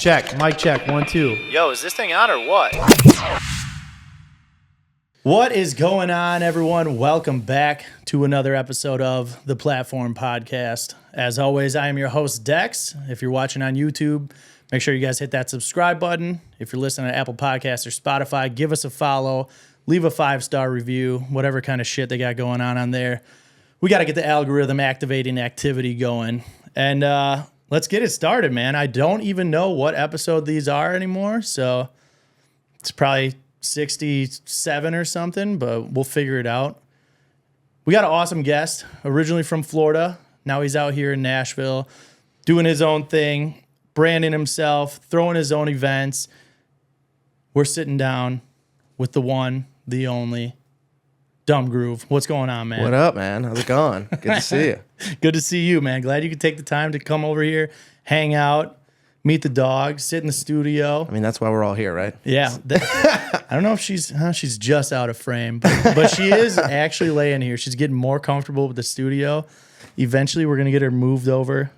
Check. Mic check. 1, 2. Yo, is this thing on or what? What is going on, everyone? Welcome back to another episode of the Platform Podcast. As always, I am your host, Dex. If you're watching on YouTube, make sure you guys hit that subscribe button. If you're listening to Apple Podcasts or Spotify, give us a follow. Leave a 5-star review, whatever kind of shit they got going on there. We got to get the algorithm activating activity going. And let's get it started, man. I don't even know what episode these are anymore, so it's probably 67 or something, but we'll figure it out. We got an awesome guest, originally from Florida. Now he's out here in Nashville doing his own thing, branding himself, throwing his own events. We're sitting down with the one, the only, Dumb Groove. What's going on, man? What up, man? How's it going? Good to see you. Good to see you, man. Glad you could take the time to come over here, hang out, meet the dog, sit in the studio. I mean, that's why we're all here, right? Yeah. I don't know if she's just out of frame, but she is actually laying here. She's getting more comfortable with the studio. Eventually, we're going to get her moved over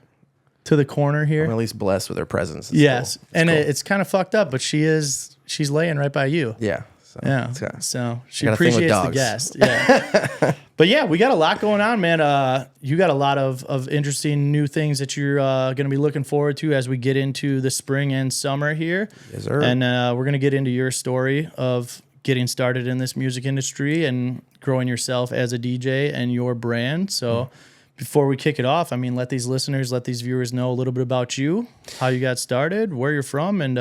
to the corner here. I'm at least blessed with her presence. Yes. Cool. And cool. it's kind of fucked up, but she's laying right by you. Yeah. So, Yeah. So she got a thing with appreciates the dogs. guest. Yeah. But yeah, we got a lot going on, man. You got a lot of interesting new things that you're going to be looking forward to as we get into the spring and summer here. Yes, sir. And we're going to get into your story of getting started in this music industry and growing yourself as a DJ and your brand. So before we kick it off, I mean, let these viewers know a little bit about you, how you got started, where you're from, and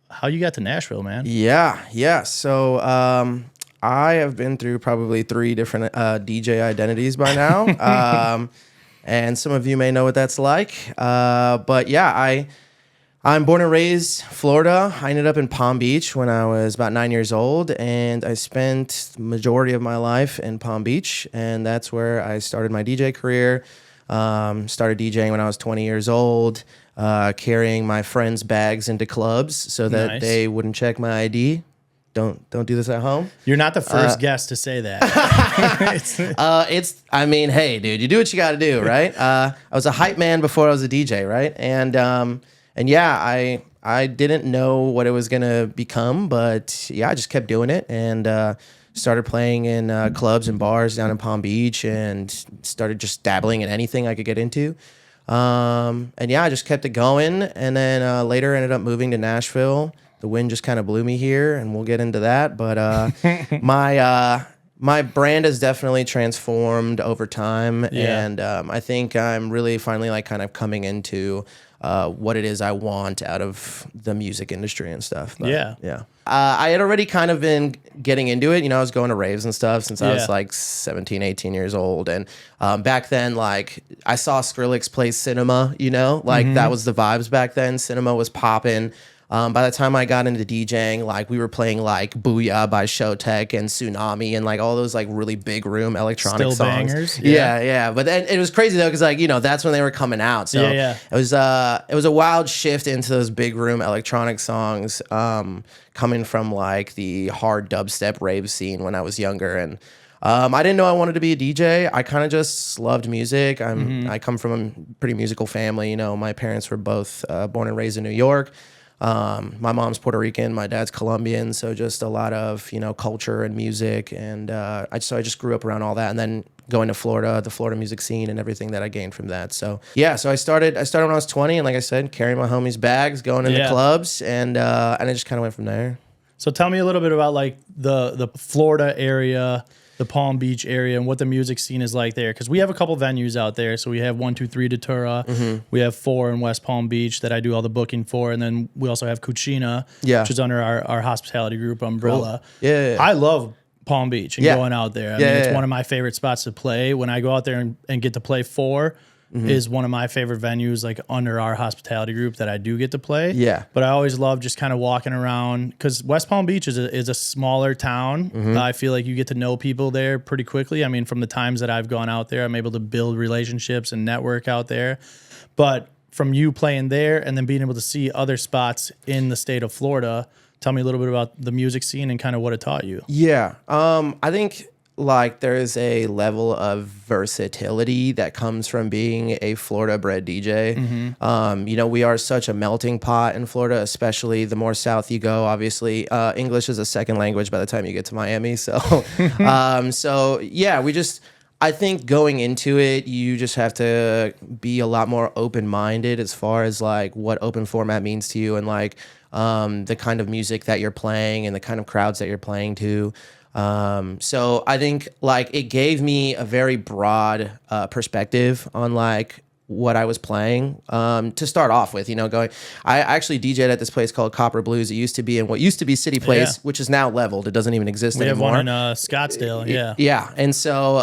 how you got to Nashville, man. Yeah. So I have been through probably 3 different DJ identities by now. And some of you may know what that's like. But yeah, I'm born and raised Florida. I ended up in Palm Beach when I was about 9 years old, and I spent the majority of my life in Palm Beach, and that's where I started my DJ career. Started DJing when I was 20 years old, carrying my friends' bags into clubs so that they wouldn't check my ID. Don't do this at home. You're not the first guest to say that. I mean, hey, dude, you do what you got to do, right? I was a hype man before I was a DJ, right? And yeah, I didn't know what it was gonna become, but yeah, I just kept doing it and started playing in clubs and bars down in Palm Beach and started just dabbling in anything I could get into. And yeah, I just kept it going, and then later ended up moving to Nashville. The wind just kind of blew me here, and we'll get into that. But my brand has definitely transformed over time, and I think I'm really finally like kind of coming into what it is I want out of the music industry and stuff. But, yeah. I had already kind of been getting into it. You know, I was going to raves and stuff since I was like 17, 18 years old. And back then, like, I saw Skrillex play Cinema, you know? Like, that was the vibes back then. Cinema was popping. By the time I got into DJing, like, we were playing, like, Booyah by Showtek and Tsunami and, like, all those, like, really big room electronic Still songs. Bangers. Yeah. But then it was crazy, though, because, like, you know, that's when they were coming out. So it was a wild shift into those big room electronic songs coming from, like, the hard dubstep rave scene when I was younger. And I didn't know I wanted to be a DJ. I kind of just loved music. I come from a pretty musical family. You know, my parents were both born and raised in New York. My mom's Puerto Rican, my dad's Colombian, so just a lot of, you know, culture and music, and I just grew up around all that, and then going to Florida, the Florida music scene and everything that I gained from that. So yeah, so I started when I was 20, and like I said, carrying my homies' bags, going into clubs, and I just kind of went from there. So tell me a little bit about like the Florida area, the Palm Beach area, and what the music scene is like there. Because we have a couple venues out there. So we have 123 Datura. We have 4 in West Palm Beach that I do all the booking for. And then we also have Cucina, which is under our hospitality group umbrella. Cool. Yeah. I love Palm Beach and going out there. I mean, it's one of my favorite spots to play. When I go out there and get to play 4, is one of my favorite venues, like under our hospitality group that I do get to play. Yeah. But I always love just kind of walking around because West Palm Beach is a smaller town. I feel like you get to know people there pretty quickly. I mean, from the times that I've gone out there, I'm able to build relationships and network out there. But from you playing there and then being able to see other spots in the state of Florida, tell me a little bit about the music scene and kind of what it taught you. Yeah. I think like there's a level of versatility that comes from being a Florida bred DJ. You know, we are such a melting pot in Florida, especially the more south you go. Obviously, English is a second language by the time you get to Miami. So, so yeah, I think going into it, you just have to be a lot more open-minded as far as like what open format means to you and like the kind of music that you're playing and the kind of crowds that you're playing to. So I think like it gave me a very broad perspective on like what I was playing to start off with, you know, I actually DJ'd at this place called Copper Blues. It used to be in what used to be City Place, which is now leveled. It doesn't even exist anymore. We have one in Scottsdale, yeah. Yeah, and so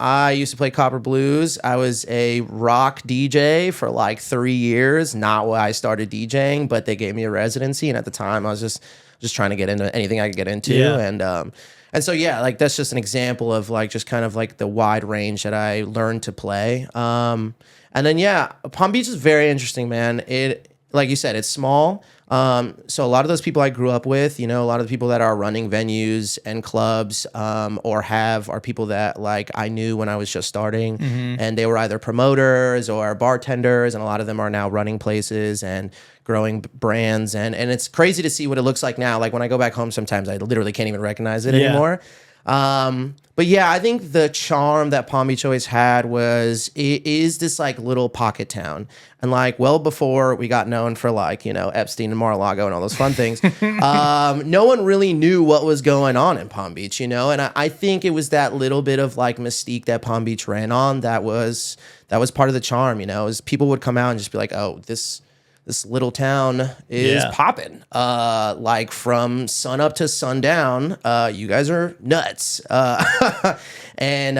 I used to play Copper Blues. I was a rock DJ for like 3 years, not why I started DJing, but they gave me a residency, and at the time I was just trying to get into anything I could get into, and so yeah, like that's just an example of like just kind of like the wide range that I learned to play. And then yeah, Palm Beach is very interesting, man. It, like you said, it's small. So a lot of those people I grew up with, you know, a lot of the people that are running venues and clubs are people that like I knew when I was just starting, and they were either promoters or bartenders, and a lot of them are now running places and growing brands, and it's crazy to see what it looks like now. Like when I go back home, sometimes I literally can't even recognize it anymore. But yeah, I think the charm that Palm Beach always had was it is this like little pocket town. And like well before we got known for like, you know, Epstein and Mar-a-Lago and all those fun things, no one really knew what was going on in Palm Beach, you know? And I think it was that little bit of like mystique that Palm Beach ran on that was part of the charm, you know, is people would come out and just be like, oh, this little town is popping. Like from sun up to sundown, you guys are nuts. And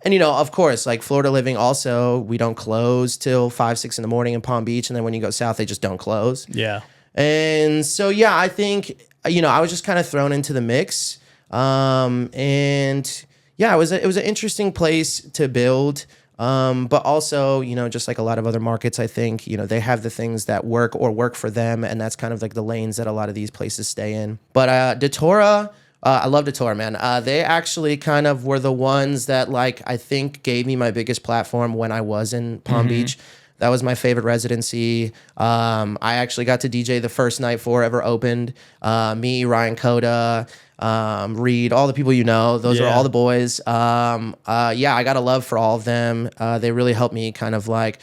you know, of course, like Florida living also, we don't close till 5, 6 in the morning in Palm Beach. And then when you go south, they just don't close. Yeah. And so, yeah, I think, you know, I was just kind of thrown into the mix. And yeah, it was an interesting place to build. But also, you know, just like a lot of other markets, I think, you know, they have the things that work for them. And that's kind of like the lanes that a lot of these places stay in. But Datura, I love Datura, man. They actually kind of were the ones that like I think gave me my biggest platform when I was in Palm Beach. That was my favorite residency. I actually got to DJ the first night ever opened. Me, Ryan Coda, Reed, all the people you know, those are all the boys. Yeah, I got a love for all of them. They really helped me kind of like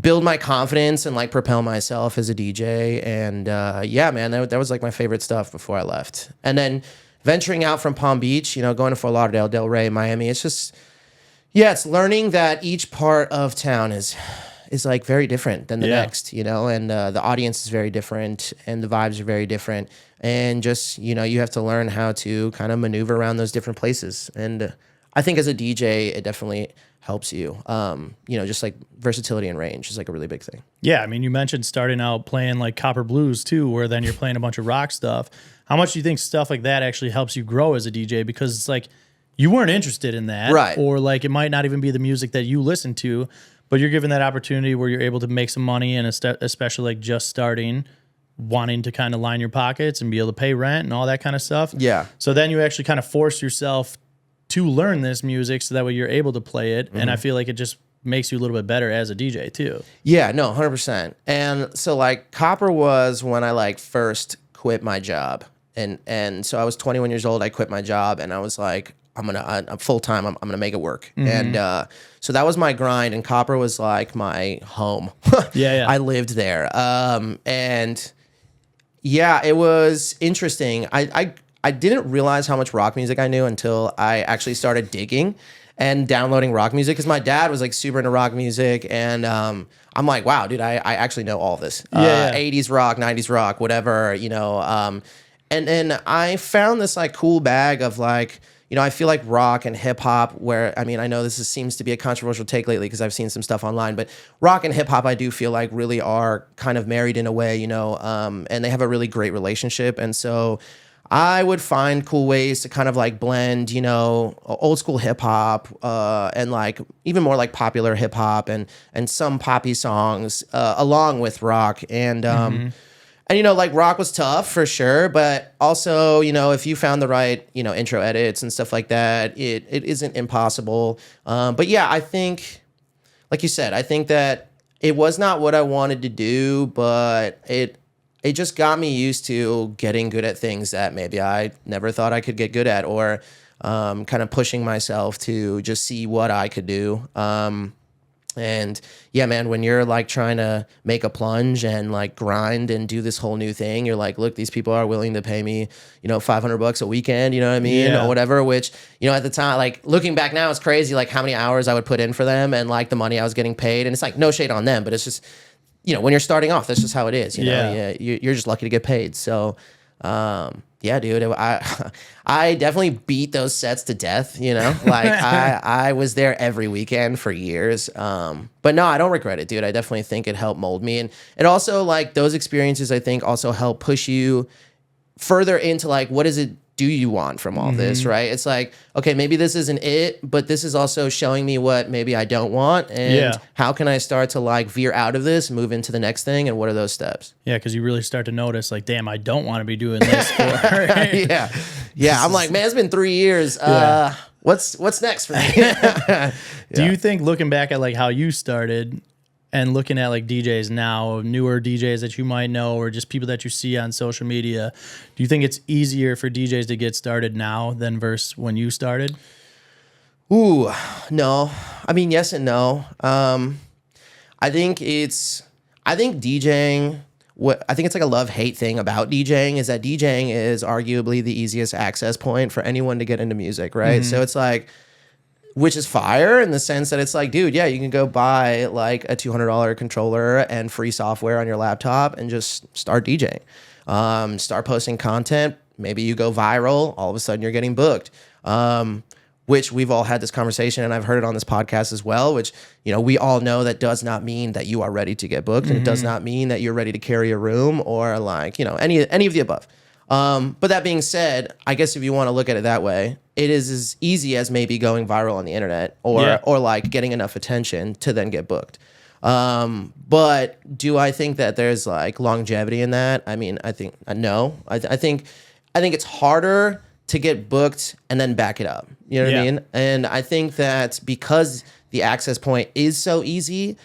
build my confidence and like propel myself as a DJ. And yeah, man, that was like my favorite stuff before I left. And then venturing out from Palm Beach, you know, going to Fort Lauderdale, Delray, Miami, it's just, yeah, it's learning that each part of town is like very different than the next, you know, and the audience is very different and the vibes are very different. And just, you know, you have to learn how to kind of maneuver around those different places. And I think as a DJ, it definitely helps you. You know, just like versatility and range is like a really big thing. Yeah, I mean, you mentioned starting out playing like Copper Blues too, where then you're playing a bunch of rock stuff. How much do you think stuff like that actually helps you grow as a DJ? Because it's like you weren't interested in that, right? Or like it might not even be the music that you listen to, but you're given that opportunity where you're able to make some money, and especially like just starting, wanting to kind of line your pockets and be able to pay rent and all that kind of stuff. Yeah. So then you actually kind of force yourself to learn this music so that way you're able to play it. And I feel like it just makes you a little bit better as a DJ too. Yeah, no, 100%. And so like Copper was when I like first quit my job. And so I was 21 years old. I quit my job and I was like, I'm full time. I'm gonna make it work. And so that was my grind. And Copper was like my home. Yeah. I lived there. And yeah, it was interesting. I didn't realize how much rock music I knew until I actually started digging and downloading rock music, because my dad was like super into rock music, and I'm like, wow, dude, I actually know all this. 80s rock, 90s rock, whatever, you know. And I found this like cool bag of like, you know, I feel like rock and hip hop, where, I mean, I know seems to be a controversial take lately because I've seen some stuff online, but rock and hip hop, I do feel like really are kind of married in a way, you know, and they have a really great relationship. And so I would find cool ways to kind of like blend, you know, old school hip hop, and like even more like popular hip hop and some poppy songs, along with rock. And like rock was tough for sure, but also, if you found the right, intro edits and stuff like that, it isn't impossible. But yeah, I think, like you said, I think that it was not what I wanted to do, but it just got me used to getting good at things that maybe I never thought I could get good at, or kind of pushing myself to just see what I could do. And yeah, man, when you're like trying to make a plunge and like grind and do this whole new thing, you're like, look, these people are willing to pay me, $500 a weekend, you know what I mean? Yeah. Or whatever, which, at the time, like looking back now, it's crazy, like how many hours I would put in for them and like the money I was getting paid. And it's like, no shade on them, but it's just, when you're starting off, that's just how it is, Yeah. You're just lucky to get paid. So, yeah, dude, I definitely beat those sets to death, like I was there every weekend for years. But no, I don't regret it, dude. I definitely think it helped mold me. And it also, like, those experiences, I think, also help push you further into like, what is it do you want from all this, right? It's like, okay, maybe this isn't it, but this is also showing me what maybe I don't want, and how can I start to like veer out of this, move into the next thing, and what are those steps? Yeah, because you really start to notice, like, damn, I don't want to be doing this. Yeah. I'm like, man, it's been 3 years. What's next for me? Do you think, looking back at like how you started and looking at like DJs now, newer DJs that you might know, or just people that you see on social media, do you think it's easier for DJs to get started now than versus when you started? Ooh, no. I mean, yes and no. I think DJing, I think it's like a love-hate thing about DJing is that DJing is arguably the easiest access point for anyone to get into music, right? So it's like, which is fire in the sense that it's like, dude, yeah, you can go buy like a $200 controller and free software on your laptop and just start DJing. Start posting content. Maybe you go viral. All of a sudden you're getting booked. Which we've all had this conversation, and I've heard it on this podcast as well, which, we all know that does not mean that you are ready to get booked. And it does not mean that you're ready to carry a room or like, any of the above. But that being said, I guess if you want to look at it that way, it is as easy as maybe going viral on the internet or like getting enough attention to then get booked. But do I think that there's like longevity in that? I mean, I think no. I think it's harder to get booked and then back it up. You know what I mean? And I think that because the access point is so easy,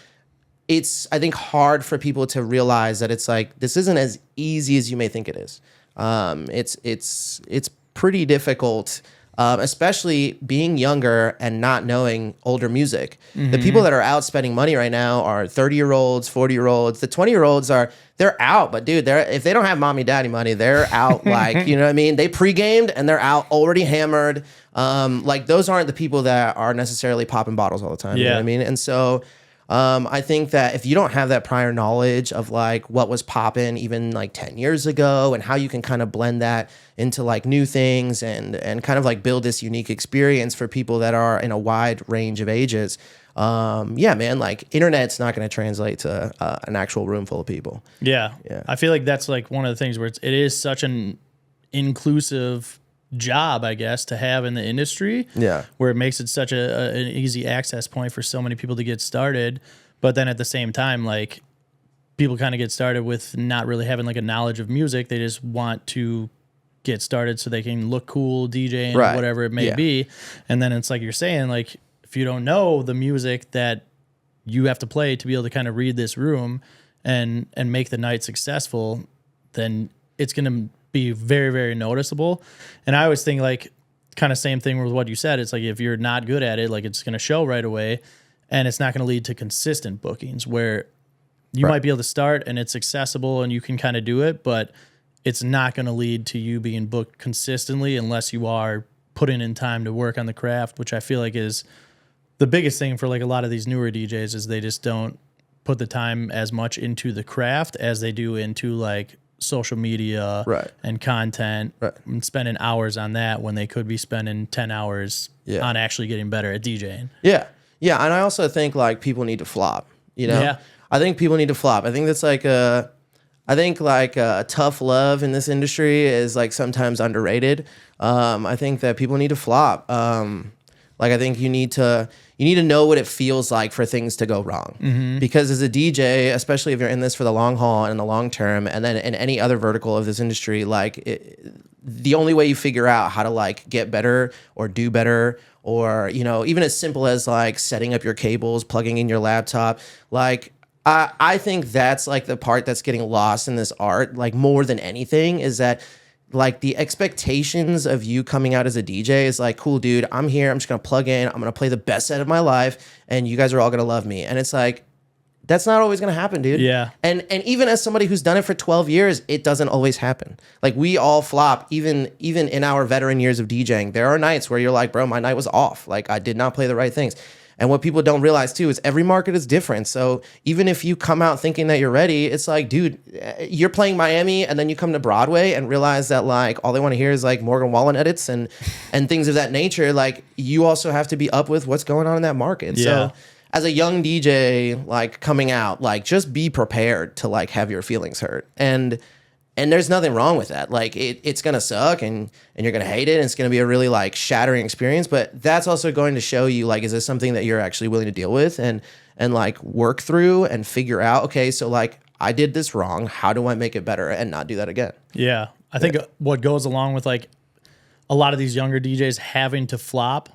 it's, I think, hard for people to realize that it's like, this isn't as easy as you may think it is. It's pretty difficult, especially being younger and not knowing older music. The people that are out spending money right now are 30-year-olds, 40-year-olds. The 20-year-olds they're out, but dude, if they don't have mommy daddy money, they're out. Like, you know what I mean? They pre-gamed and they're out already hammered. Like those aren't the people that are necessarily popping bottles all the time. You know what I mean? And so, I think that if you don't have that prior knowledge of like what was popping even like 10 years ago and how you can kind of blend that into like new things and kind of like build this unique experience for people that are in a wide range of ages. Yeah, man, like internet's not going to translate to an actual room full of people. Yeah. I feel like that's like one of the things where it is such an inclusive job, I guess, to have in the industry, where it makes it such an easy access point for so many people to get started. But then at the same time, like, people kind of get started with not really having like a knowledge of music. They just want to get started so they can look cool DJing or whatever it may be. And then it's like you're saying, like, if you don't know the music that you have to play to be able to kind of read this room and make the night successful, then it's going to be very, very noticeable. And I always think, like, kind of same thing with what you said. It's like, if you're not good at it, like, it's going to show right away, and it's not going to lead to consistent bookings where you might be able to start and it's accessible and you can kind of do it, but it's not going to lead to you being booked consistently unless you are putting in time to work on the craft, which I feel like is the biggest thing for like a lot of these newer DJs, is they just don't put the time as much into the craft as they do into like social media and content and spending hours on that when they could be spending 10 hours on actually getting better at DJing. Yeah. And I also think like people need to flop, I think people need to flop. I think that's like tough love in this industry is like sometimes underrated. I think that people need to flop. Like, I think you need to you need to know what it feels like for things to go wrong. Because as a DJ, especially if you're in this for the long haul and the long term, and then in any other vertical of this industry, like the only way you figure out how to like get better or do better, or, you know, even as simple as like setting up your cables, plugging in your laptop, like I think that's like the part that's getting lost in this art, like more than anything, is that like the expectations of you coming out as a DJ is like, cool, dude, I'm here. I'm just going to plug in. I'm going to play the best set of my life and you guys are all going to love me. And it's like, that's not always going to happen, dude. Yeah. And even as somebody who's done it for 12 years, it doesn't always happen. Like we all flop, even in our veteran years of DJing. There are nights where you're like, bro, my night was off. Like I did not play the right things. And what people don't realize too is every market is different. So even if you come out thinking that you're ready, it's like, dude, you're playing Miami and then you come to Broadway and realize that like all they want to hear is like Morgan Wallen edits and things of that nature. Like you also have to be up with what's going on in that market. Yeah. So as a young DJ, like coming out, like just be prepared to like have your feelings hurt. And there's nothing wrong with that. Like it's gonna suck and you're gonna hate it and it's gonna be a really like shattering experience. But that's also going to show you like, is this something that you're actually willing to deal with and like work through and figure out, okay, so like I did this wrong. How do I make it better and not do that again? Yeah. I think what goes along with like a lot of these younger DJs having to flop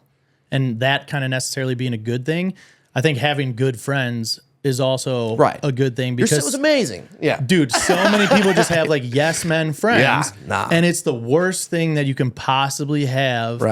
and that kind of necessarily being a good thing, I think having good friends is also a good thing, because it was amazing. Yeah. Dude, so many people just have like yes men friends. Yeah, nah. And it's the worst thing that you can possibly have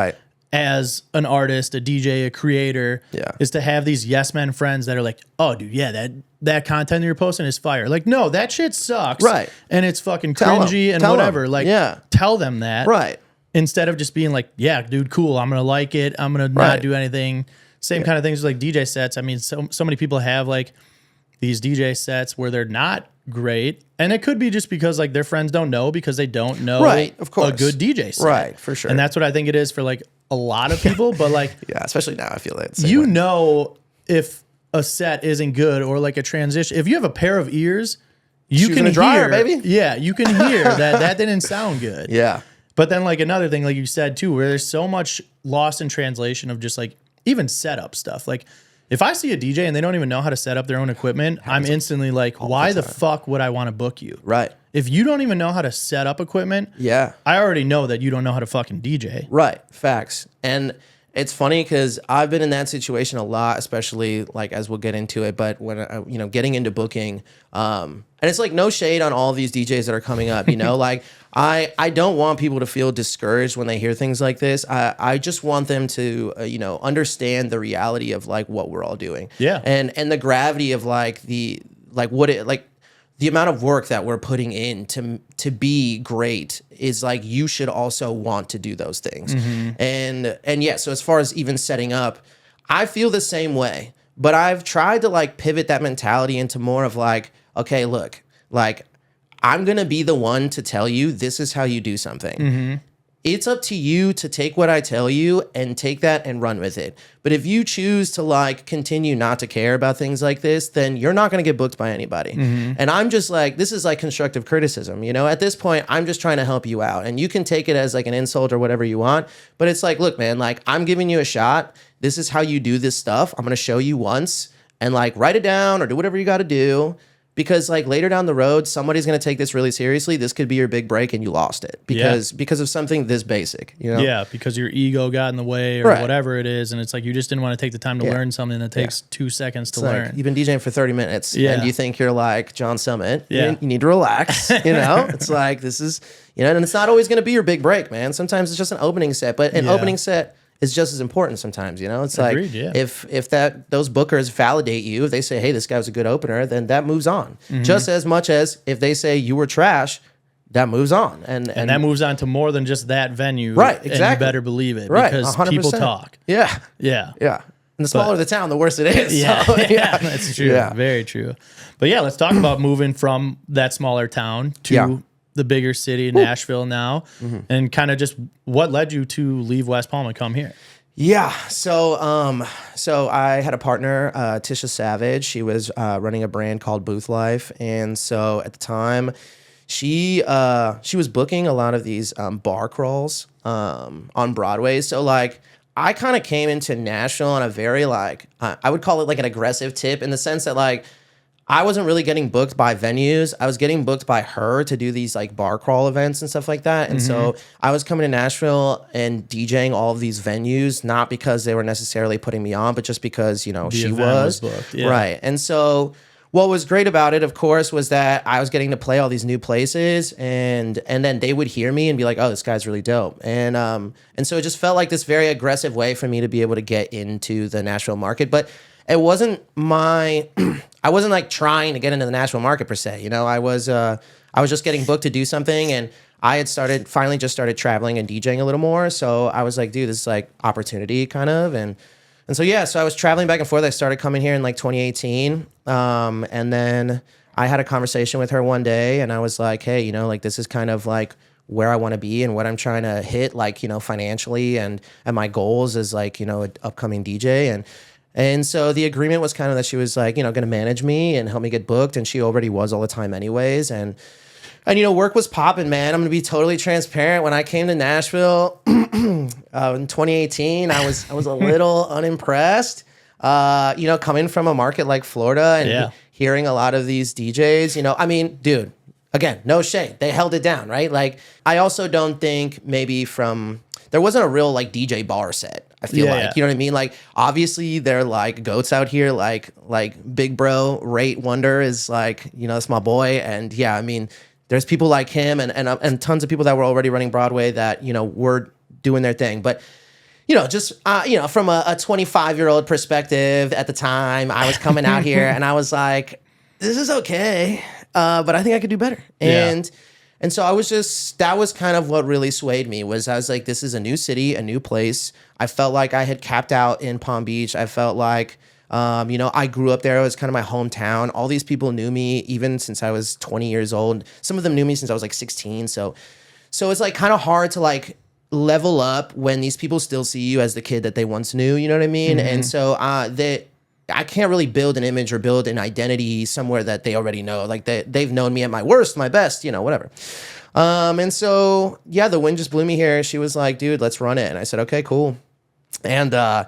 as an artist, a DJ, a creator, is to have these yes men friends that are like, oh dude, yeah, that content that you're posting is fire. Like, no, that shit sucks. Right. And it's fucking cringy and whatever. Like, tell them that. Right. Instead of just being like, yeah, dude, cool, I'm gonna like it. I'm gonna not do anything. Same kind of things like DJ sets. I mean, so many people have like these DJ sets where they're not great. And it could be just because like their friends don't know, because they don't know of course. a good DJ set. Right, for sure. And that's what I think it is for like a lot of people. But like, yeah, especially now, I feel like you know, if a set isn't good or like a transition, if you have a pair of ears, you Shoes can in a dryer, hear, baby. Yeah, you can hear that didn't sound good. Yeah. But then like another thing, like you said too, where there's so much lost in translation of just like even setup stuff. Like if I see a DJ and they don't even know how to set up their own equipment, I'm instantly like, why the fuck would I want to book you? Right. If you don't even know how to set up equipment, I already know that you don't know how to fucking DJ. Right. Facts. And it's funny because I've been in that situation a lot, especially like as we'll get into it. But when getting into booking, and it's like no shade on all these DJs that are coming up. You know, like I don't want people to feel discouraged when they hear things like this. I just want them to understand the reality of like what we're all doing. Yeah. And the gravity of like the amount of work that we're putting in to be great is like, you should also want to do those things. And yeah, so as far as even setting up, I feel the same way, but I've tried to like pivot that mentality into more of like, okay, look, like I'm going to be the one to tell you this is how you do something. It's up to you to take what I tell you and take that and run with it. But if you choose to like continue not to care about things like this, then you're not going to get booked by anybody. And I'm just like, this is like constructive criticism. You know, at this point, I'm just trying to help you out. And you can take it as like an insult or whatever you want. But it's like, look, man, like I'm giving you a shot. This is how you do this stuff. I'm going to show you once and like write it down or do whatever you got to do. Because like later down the road, somebody's going to take this really seriously. This could be your big break and you lost it because of something this basic, you know? Yeah, because your ego got in the way or whatever it is. And it's like, you just didn't want to take the time to learn something that takes 2 seconds to learn. You've been DJing for 30 minutes and you think you're like John Summit. You need to relax, you know? It's like, this is, and it's not always going to be your big break, man. Sometimes it's just an opening set, but an opening set is just as important sometimes, It's like, if those bookers validate you, if they say, hey, this guy was a good opener, then that moves on. Just as much as if they say you were trash, that moves on. And that moves on to more than just that venue. Right, exactly. And you better believe it. Right, because 100%. people talk. Yeah. And the smaller the town, the worse it is. Yeah, so, that's true. Yeah. Very true. But yeah, let's talk about moving from that smaller town to the bigger city, Nashville now, and kind of just what led you to leave West Palm and come here. Yeah. So I had a partner, Tisha Savage. She was running a brand called Booth Life. And so at the time, she was booking a lot of these bar crawls on Broadway. So like I kind of came into Nashville on a very like, I would call it like an aggressive tip in the sense that like, I wasn't really getting booked by venues. I was getting booked by her to do these like bar crawl events and stuff like that. And so I was coming to Nashville and DJing all of these venues, not because they were necessarily putting me on, but just because, you know, she was. Booked. Yeah. Right. And so what was great about it, of course, was that I was getting to play all these new places and then they would hear me and be like, oh, this guy's really dope. And so it just felt like this very aggressive way for me to be able to get into the Nashville market. But it wasn't I wasn't like trying to get into the Nashville market per se. You know, I was just getting booked to do something, and I had finally started traveling and DJing a little more. So I was like, dude, this is like opportunity kind of. And so, yeah, so I was traveling back and forth. I started coming here in like 2018. And then I had a conversation with her one day and I was like, hey, you know, like this is kind of like where I want to be and what I'm trying to hit, like, you know, financially and my goals as like, you know, an upcoming DJ. And so the agreement was kind of that she was like, you know, going to manage me and help me get booked. And she already was all the time anyways. And you know, work was popping, man. I'm going to be totally transparent. When I came to Nashville in 2018, I was a little unimpressed, you know, coming from a market like Florida and hearing a lot of these DJs, you know, I mean, dude, again, no shade. They held it down, right? Like, I also don't think maybe there wasn't a real like DJ bar set. I feel like, you know what I mean? Like, obviously they're like goats out here, like Big Bro, Rate Wonder is like, you know, that's my boy. And yeah, I mean, there's people like him and tons of people that were already running Broadway that, you know, were doing their thing. But, you know, just, you know, from a 25-year-old perspective at the time, I was coming out here and I was like, this is okay, but I think I could do better. And so I was that was kind of what really swayed me was I was like, this is a new city, a new place. I felt like I had capped out in Palm Beach. I felt like, you know, I grew up there. It was kind of my hometown. All these people knew me even since I was 20 years old. Some of them knew me since I was like 16. So it's like kind of hard to like level up when these people still see you as the kid that they once knew, you know what I mean? Mm-hmm. And so I can't really build an image or build an identity somewhere that they already know. Like they've known me at my worst, my best, you know, whatever. And so, yeah, the wind just blew me here. She was like, dude, let's run it. And I said, okay, cool. And I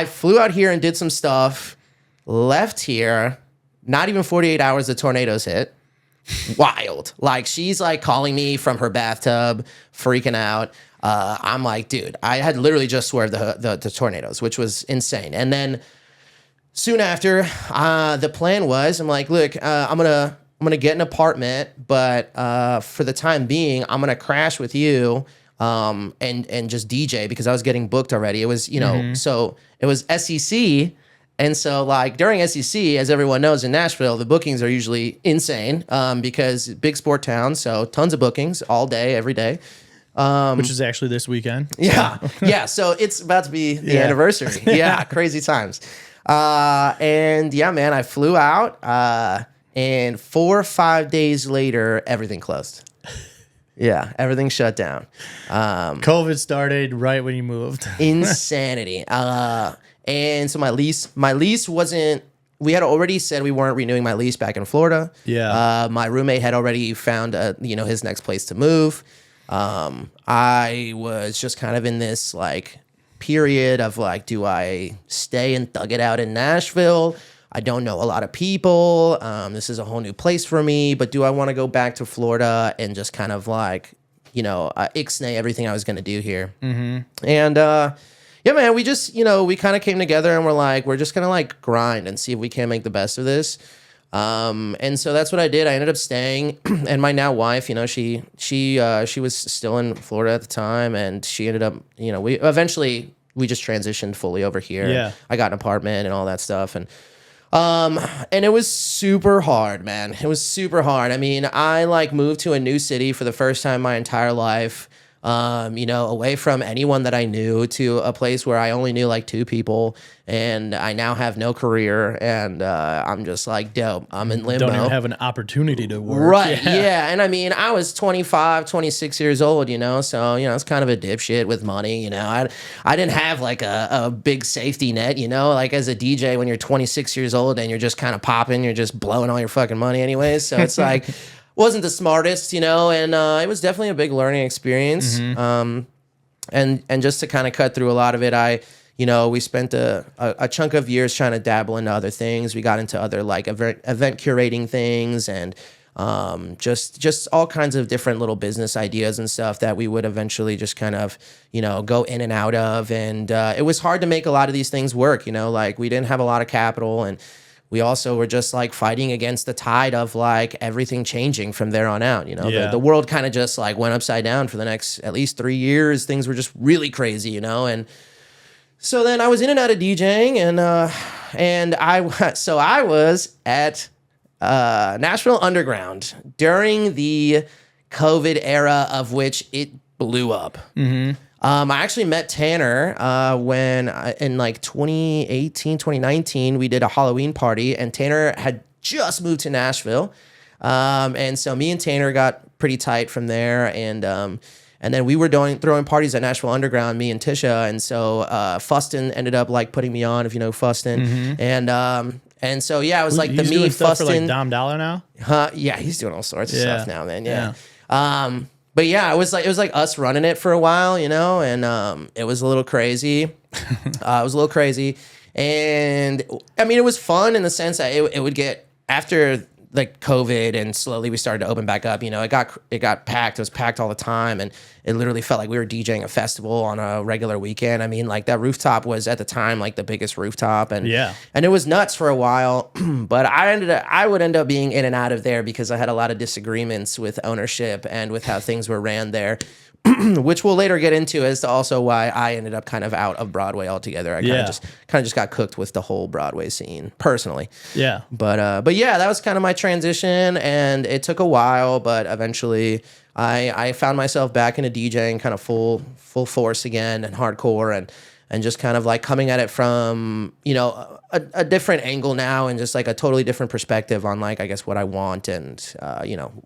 flew out here and did some stuff, left here, not even 48 hours, the tornadoes hit. Wild. Like, she's like calling me from her bathtub, freaking out. I'm like, dude, I had literally just swerved the tornadoes, which was insane. And then soon after, the plan was, I'm like, look, I'm gonna get an apartment, but for the time being, I'm gonna crash with you, and just DJ because I was getting booked already. It was, you know, so it was SEC. And so, like, during SEC, as everyone knows in Nashville, the bookings are usually insane because big sport town, so tons of bookings all day, every day. Which is actually this weekend. Yeah. Yeah. So it's about to be the anniversary. Yeah. Crazy times. And yeah, man, I flew out and 4 or 5 days later, everything closed. Yeah. Everything shut down. COVID started right when you moved. Insanity. And so my lease wasn't, we had already said we weren't renewing my lease back in Florida. Yeah. My roommate had already found his next place to move. I was just kind of in this like period of like, do I stay and thug it out in Nashville? I don't know a lot of people. This is a whole new place for me, but do I want to go back to Florida and just kind of like, ixnay everything I was going to do here? Mm-hmm. And, yeah, man, we just, we kind of came together and we're like, we're just going to like grind and see if we can make the best of this. And so that's what I did. I ended up staying, and my now wife, she was still in Florida at the time, and she ended up, we just transitioned fully over here. Yeah. I got an apartment and all that stuff. And it was super hard, man. It was super hard. I mean, I like moved to a new city for the first time in my entire life. Away from anyone that I knew to a place where I only knew like 2 people, and I now have no career, and I'm just like, dope. I'm in limbo. Don't even have an opportunity to work. Right, yeah. And I mean, I was 25, 26 years old, so, it's kind of a dipshit with money, I didn't have like a big safety net, like as a DJ when you're 26 years old and you're just kind of popping, you're just blowing all your fucking money anyways. So it's like... wasn't the smartest, and it was definitely a big learning experience. Mm-hmm. And just to kind of cut through a lot of it, we spent a chunk of years trying to dabble into other things. We got into other like event curating things and just all kinds of different little business ideas and stuff that we would eventually just kind of, go in and out of. And it was hard to make a lot of these things work, like we didn't have a lot of capital, and we also were just like fighting against the tide of like everything changing from there on out. The world kind of just like went upside down for the next at least 3 years. Things were just really crazy, and so then I was in and out of DJing, and I was at Nashville Underground during the COVID era, of which it blew up. Mm-hmm. I actually met Tanner when in like 2018, 2019, we did a Halloween party, and Tanner had just moved to Nashville. And so me and Tanner got pretty tight from there. And then we were throwing parties at Nashville Underground, me and Tisha. And so Fustin ended up like putting me on, if you know Fustin. Mm-hmm. And so, yeah, it was like he's the me, doing stuff Fustin. for like Dom Dollar now? Yeah, he's doing all sorts of stuff now, man. Yeah. But yeah, it was like us running it for a while, and it was a little crazy. And I mean, it was fun in the sense that it would get after like COVID, and slowly we started to open back up. It got packed. It was packed all the time, and it literally felt like we were DJing a festival on a regular weekend. I mean, like that rooftop was at the time like the biggest rooftop, and it was nuts for a while. But I would end up being in and out of there because I had a lot of disagreements with ownership and with how things were ran there. Which we'll later get into as to also why I ended up kind of out of Broadway altogether. I kind of just got cooked with the whole Broadway scene personally. Yeah. But yeah, that was kind of my transition, and it took a while, but eventually I found myself back into DJing kind of full force again, and hardcore, and just kind of like coming at it from, a different angle now, and just like a totally different perspective on like, I guess, what I want and,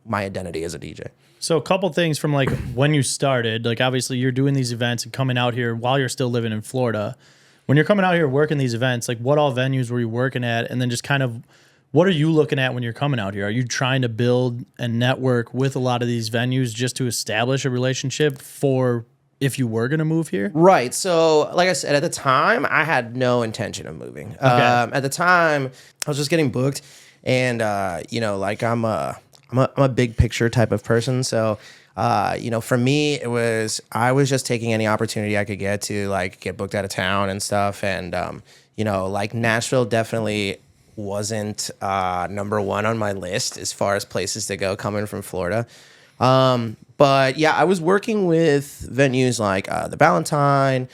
my identity as a DJ. So a couple things from like when you started, like obviously you're doing these events and coming out here while you're still living in Florida. When you're coming out here working these events, like what all venues were you working at? And then just kind of what are you looking at when you're coming out here? Are you trying to build a network with a lot of these venues just to establish a relationship for if you were going to move here? Right. So like I said, at the time, I had no intention of moving. Okay. At the time, I was just getting booked, and, like I'm a big picture type of person. So, for me, I was just taking any opportunity I could get to like get booked out of town and stuff. And, like Nashville definitely wasn't number one on my list as far as places to go coming from Florida. But yeah, I was working with venues like the Valentine,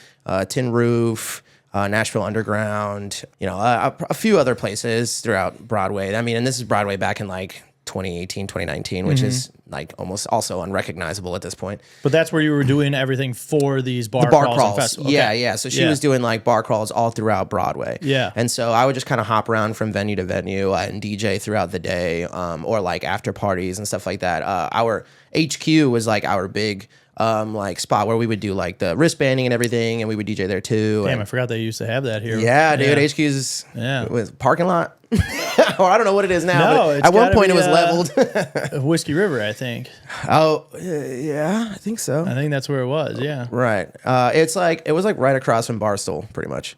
Tin Roof, Nashville Underground, a few other places throughout Broadway. I mean, and this is Broadway back in like 2018, 2019, which is like almost also unrecognizable at this point. But that's where you were doing everything for these bar crawls. And festivals. Okay. Yeah. So she was doing like bar crawls all throughout Broadway. Yeah. And so I would just kind of hop around from venue to venue and DJ throughout the day, or like after parties and stuff like that. Our HQ was like our big like spot where we would do like the wristbanding and everything, and we would DJ there too. Damn, I forgot they used to have that here. Yeah, dude, HQ's was parking lot. Or I don't know what it is now. No, but at one point it was leveled. Whiskey River, I think. Oh, yeah, I think so. I think that's where it was. Yeah. Right. It was like right across from Barstool, pretty much.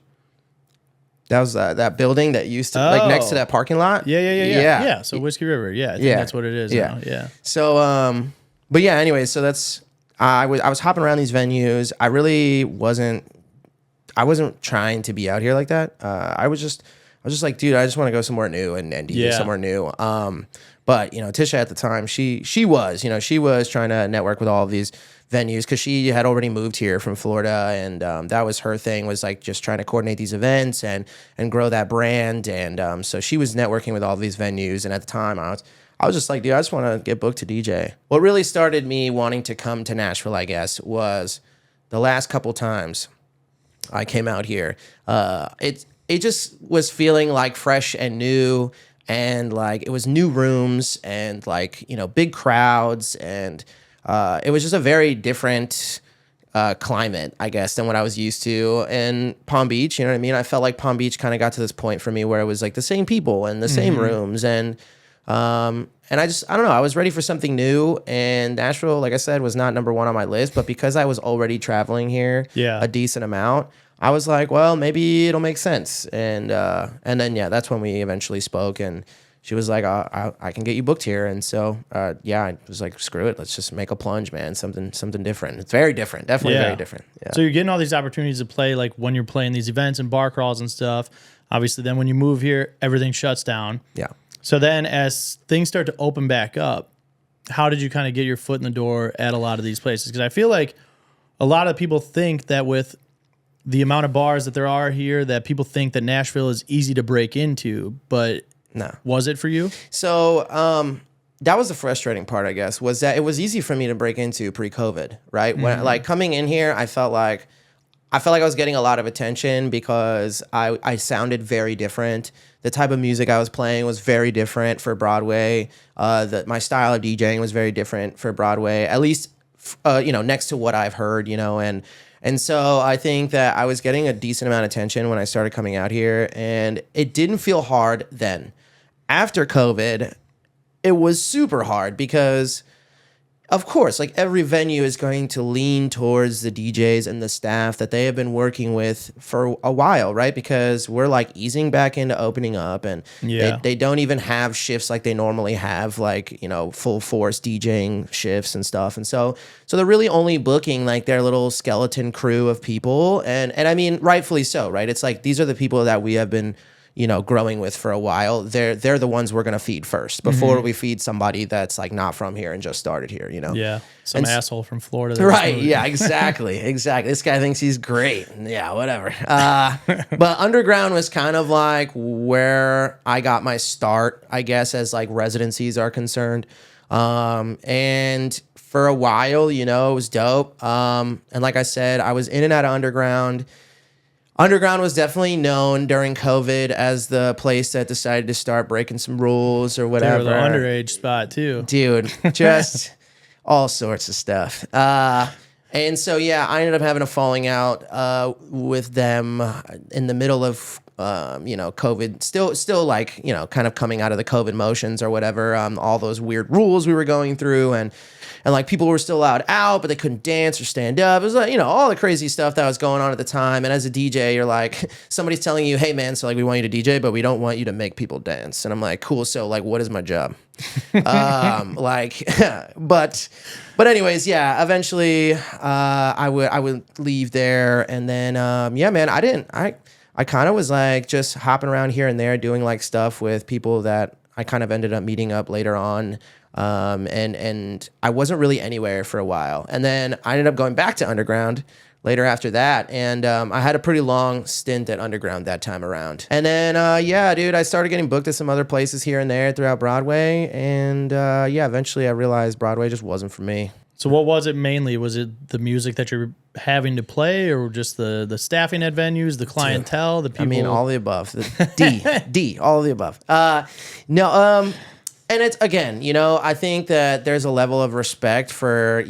That was that building that used to like next to that parking lot. Yeah. So Whiskey River. Yeah, I think that's what it is now. Yeah. So but yeah. Anyway, so that's I was hopping around these venues. I really wasn't trying to be out here like that. I was just like, dude, I just want to go somewhere new and DJ somewhere new. But Tisha at the time, she was trying to network with all of these venues because she had already moved here from Florida, and that was her thing, was like just trying to coordinate these events and grow that brand. And so she was networking with all of these venues. And at the time, I was just like, dude, I just want to get booked to DJ. What really started me wanting to come to Nashville, I guess, was the last couple times I came out here. It just was feeling like fresh and new, and like it was new rooms and like, big crowds, and it was just a very different climate, I guess, than what I was used to in Palm Beach. You know what I mean? I felt like Palm Beach kind of got to this point for me where it was like the same people and the same rooms, and And I don't know, I was ready for something new, and Nashville, like I said, was not number one on my list, but because I was already traveling here a decent amount, I was like, well, maybe it'll make sense. And then, yeah, that's when we eventually spoke, and she was like, I can get you booked here. And so, yeah, I was like, screw it. Let's just make a plunge, man. Something different. It's very different. Definitely very different. Yeah. So you're getting all these opportunities to play, like when you're playing these events and bar crawls and stuff. Obviously, then when you move here, everything shuts down. Yeah. So then as things start to open back up, how did you kind of get your foot in the door at a lot of these places? Because I feel like a lot of people think that with the amount of bars that there are here, that people think that Nashville is easy to break into, but no. Was it for you? So that was the frustrating part, I guess, was that it was easy for me to break into pre-COVID, right? When like coming in here, I felt like I was getting a lot of attention because I sounded very different. The type of music I was playing was very different for Broadway. My style of DJing was very different for Broadway, at least, next to what I've heard, and so I think that I was getting a decent amount of attention when I started coming out here, and it didn't feel hard then. After COVID, it was super hard because, of course, like every venue is going to lean towards the DJs and the staff that they have been working with for a while, right? Because we're like easing back into opening up, and they don't even have shifts like they normally have, like, full force DJing shifts and stuff. And so they're really only booking like their little skeleton crew of people. And I mean, rightfully so, right? It's like, these are the people that we have been growing with for a while. They're the ones we're gonna feed first before we feed somebody that's like not from here and just started here. Yeah, some asshole from Florida. Right? Yeah, exactly. This guy thinks he's great. Yeah, whatever. But underground was kind of like where I got my start, I guess, as like residencies are concerned. And for a while, it was dope. And like I said, I was in and out of underground. Underground was definitely known during COVID as the place that decided to start breaking some rules or whatever. They were the underage spot too. Dude, just all sorts of stuff. And so, yeah, I ended up having a falling out with them in the middle of, COVID. Still like, kind of coming out of the COVID motions or whatever. All those weird rules we were going through, and like people were still allowed out, but they couldn't dance or stand up. It was like, all the crazy stuff that was going on at the time. And as a DJ, you're like, somebody's telling you, hey man, so like we want you to DJ, but we don't want you to make people dance. And I'm like, cool. So like, what is my job? But anyways, yeah, eventually, I would leave there. And then, yeah, man, I kind of was like just hopping around here and there doing like stuff with people that I kind of ended up meeting up later on. And I wasn't really anywhere for a while. And then I ended up going back to underground later after that. And I had a pretty long stint at underground that time around. And then, yeah, dude, I started getting booked at some other places here and there throughout Broadway. And yeah, eventually I realized Broadway just wasn't for me. So what was it mainly? Was it the music that you're having to play, or just the staffing at venues, the clientele, the people? I mean, all the above. The D, all of the above. No, and it's, again, I think that there's a level of respect for,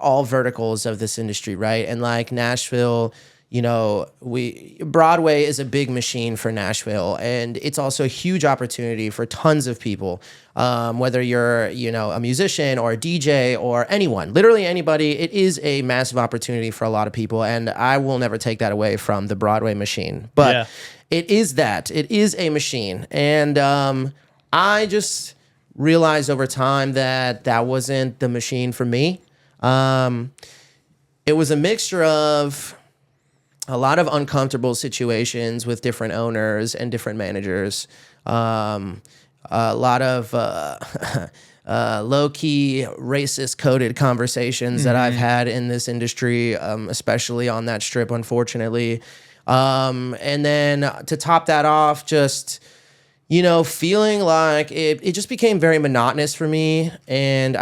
all verticals of this industry, right? And like Nashville, Broadway is a big machine for Nashville, and it's also a huge opportunity for tons of people, whether you're, a musician or a DJ or anyone, literally anybody. It is a massive opportunity for a lot of people, and I will never take that away from the Broadway machine. But it is a machine, and I just realized over time that wasn't the machine for me. It was a mixture of a lot of uncomfortable situations with different owners and different managers. A lot of low-key racist-coded conversations that I've had in this industry, especially on that strip, unfortunately. And then to top that off, just, feeling like it just became very monotonous for me. And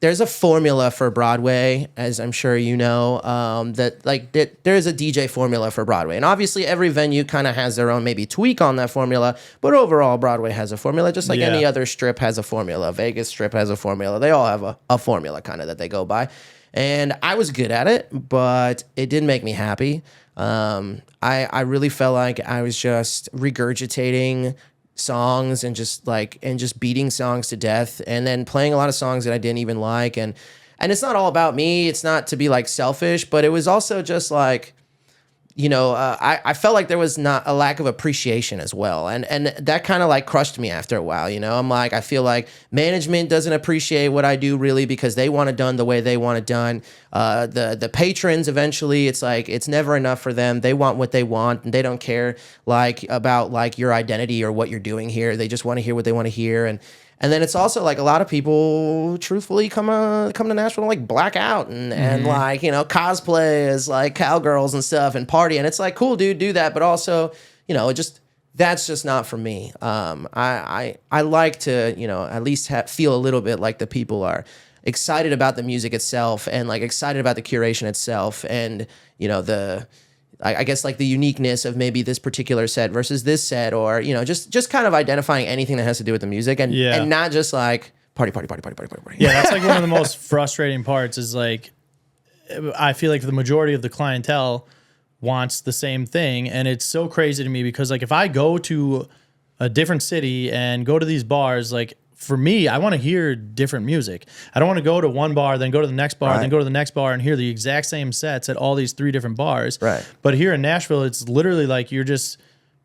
there's a formula for Broadway, as I'm sure you know, that there's a DJ formula for Broadway. And obviously every venue kind of has their own maybe tweak on that formula, but overall Broadway has a formula, just like any other strip has a formula. Vegas strip has a formula. They all have a formula kind of that they go by. And I was good at it, but it didn't make me happy. I really felt like I was just regurgitating songs and just beating songs to death, and then playing a lot of songs that I didn't even like. And it's not all about me. It's not to be like selfish, but it was also just like, I felt like there was not a lack of appreciation as well. And that kind of like crushed me after a while, I'm like, I feel like management doesn't appreciate what I do really because they want it done the way they want it done. The patrons, eventually, it's like, it's never enough for them. They want what they want and they don't care like about like your identity or what you're doing here. They just want to hear what they want to hear. And then it's also like a lot of people truthfully come to Nashville and like black out and like, cosplay as like cowgirls and stuff and party. And it's like, cool, dude, do that. But also, that's just not for me. I like to, at least feel a little bit like the people are excited about the music itself and like excited about the curation itself. And, I guess like the uniqueness of maybe this particular set versus this set, or just kind of identifying anything that has to do with the music and not just like party. Yeah, that's like one of the most frustrating parts is like I feel like the majority of the clientele wants the same thing, and it's so crazy to me because like if I go to a different city and go to these bars, like for me, I want to hear different music. I don't want to go to one bar, then go to the next bar, then go to the next bar and hear the exact same sets at all these 3 different bars. Right. But here in Nashville, it's literally like you're just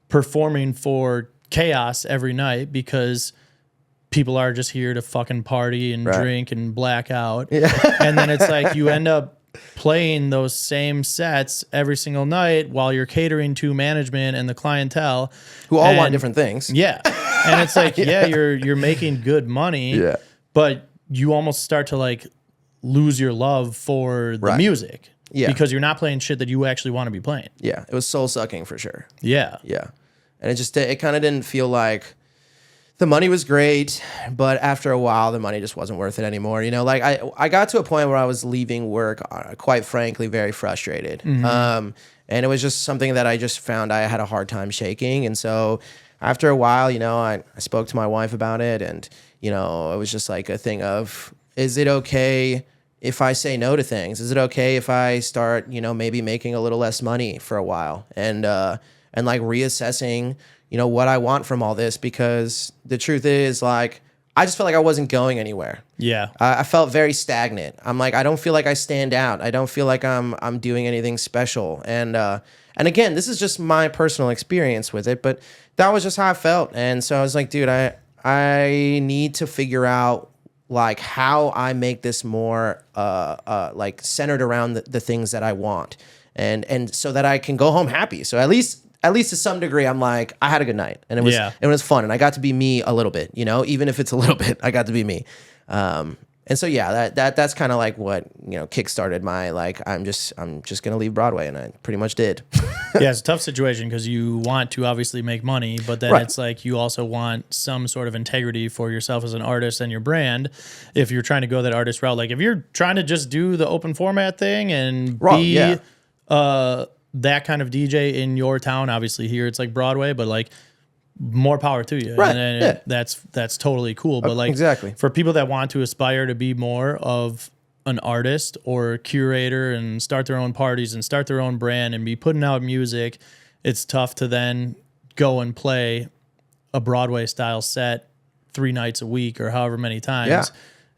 performing for chaos every night because people are just here to fucking party and drink and black out. Yeah. And then it's like you end up playing those same sets every single night while you're catering to management and the clientele who all want different things. Yeah. And it's like, you're making good money, but you almost start to like lose your love for the music because you're not playing shit that you actually want to be playing. Yeah. It was soul sucking for sure. Yeah. Yeah. And it kind of didn't feel like the money was great, but after a while, the money just wasn't worth it anymore. Like I got to a point where I was leaving work, quite frankly, very frustrated. And it was just something that I just found I had a hard time shaking. And so after a while, I spoke to my wife about it, and, it was just like a thing of, is it okay if I say no to things? Is it okay if I start, maybe making a little less money for a while and like reassessing, what I want from all this? Because the truth is, like, I just felt like I wasn't going anywhere. Yeah. I felt very stagnant. I'm like, I don't feel like I stand out. I don't feel like I'm doing anything special. And again, this is just my personal experience with it, but that was just how I felt. And so I was like, dude, I need to figure out like how I make this more like centered around the things that I want, and so that I can go home happy. So at least to some degree, I'm like, I had a good night, and it was fun, and I got to be me a little bit, even if it's a little bit, I got to be me. And so that's kind of like what kickstarted my like I'm just gonna leave Broadway, and I pretty much did. Yeah, it's a tough situation because you want to obviously make money, but then it's like you also want some sort of integrity for yourself as an artist and your brand. If you're trying to go that artist route, like if you're trying to just do the open format thing and be that kind of DJ in your town, obviously here it's like Broadway, but like more power to you. Right. And that's totally cool. But like exactly for people that want to aspire to be more of an artist or curator and start their own parties and start their own brand and be putting out music, it's tough to then go and play a Broadway style set 3 nights a week or however many times. Yeah.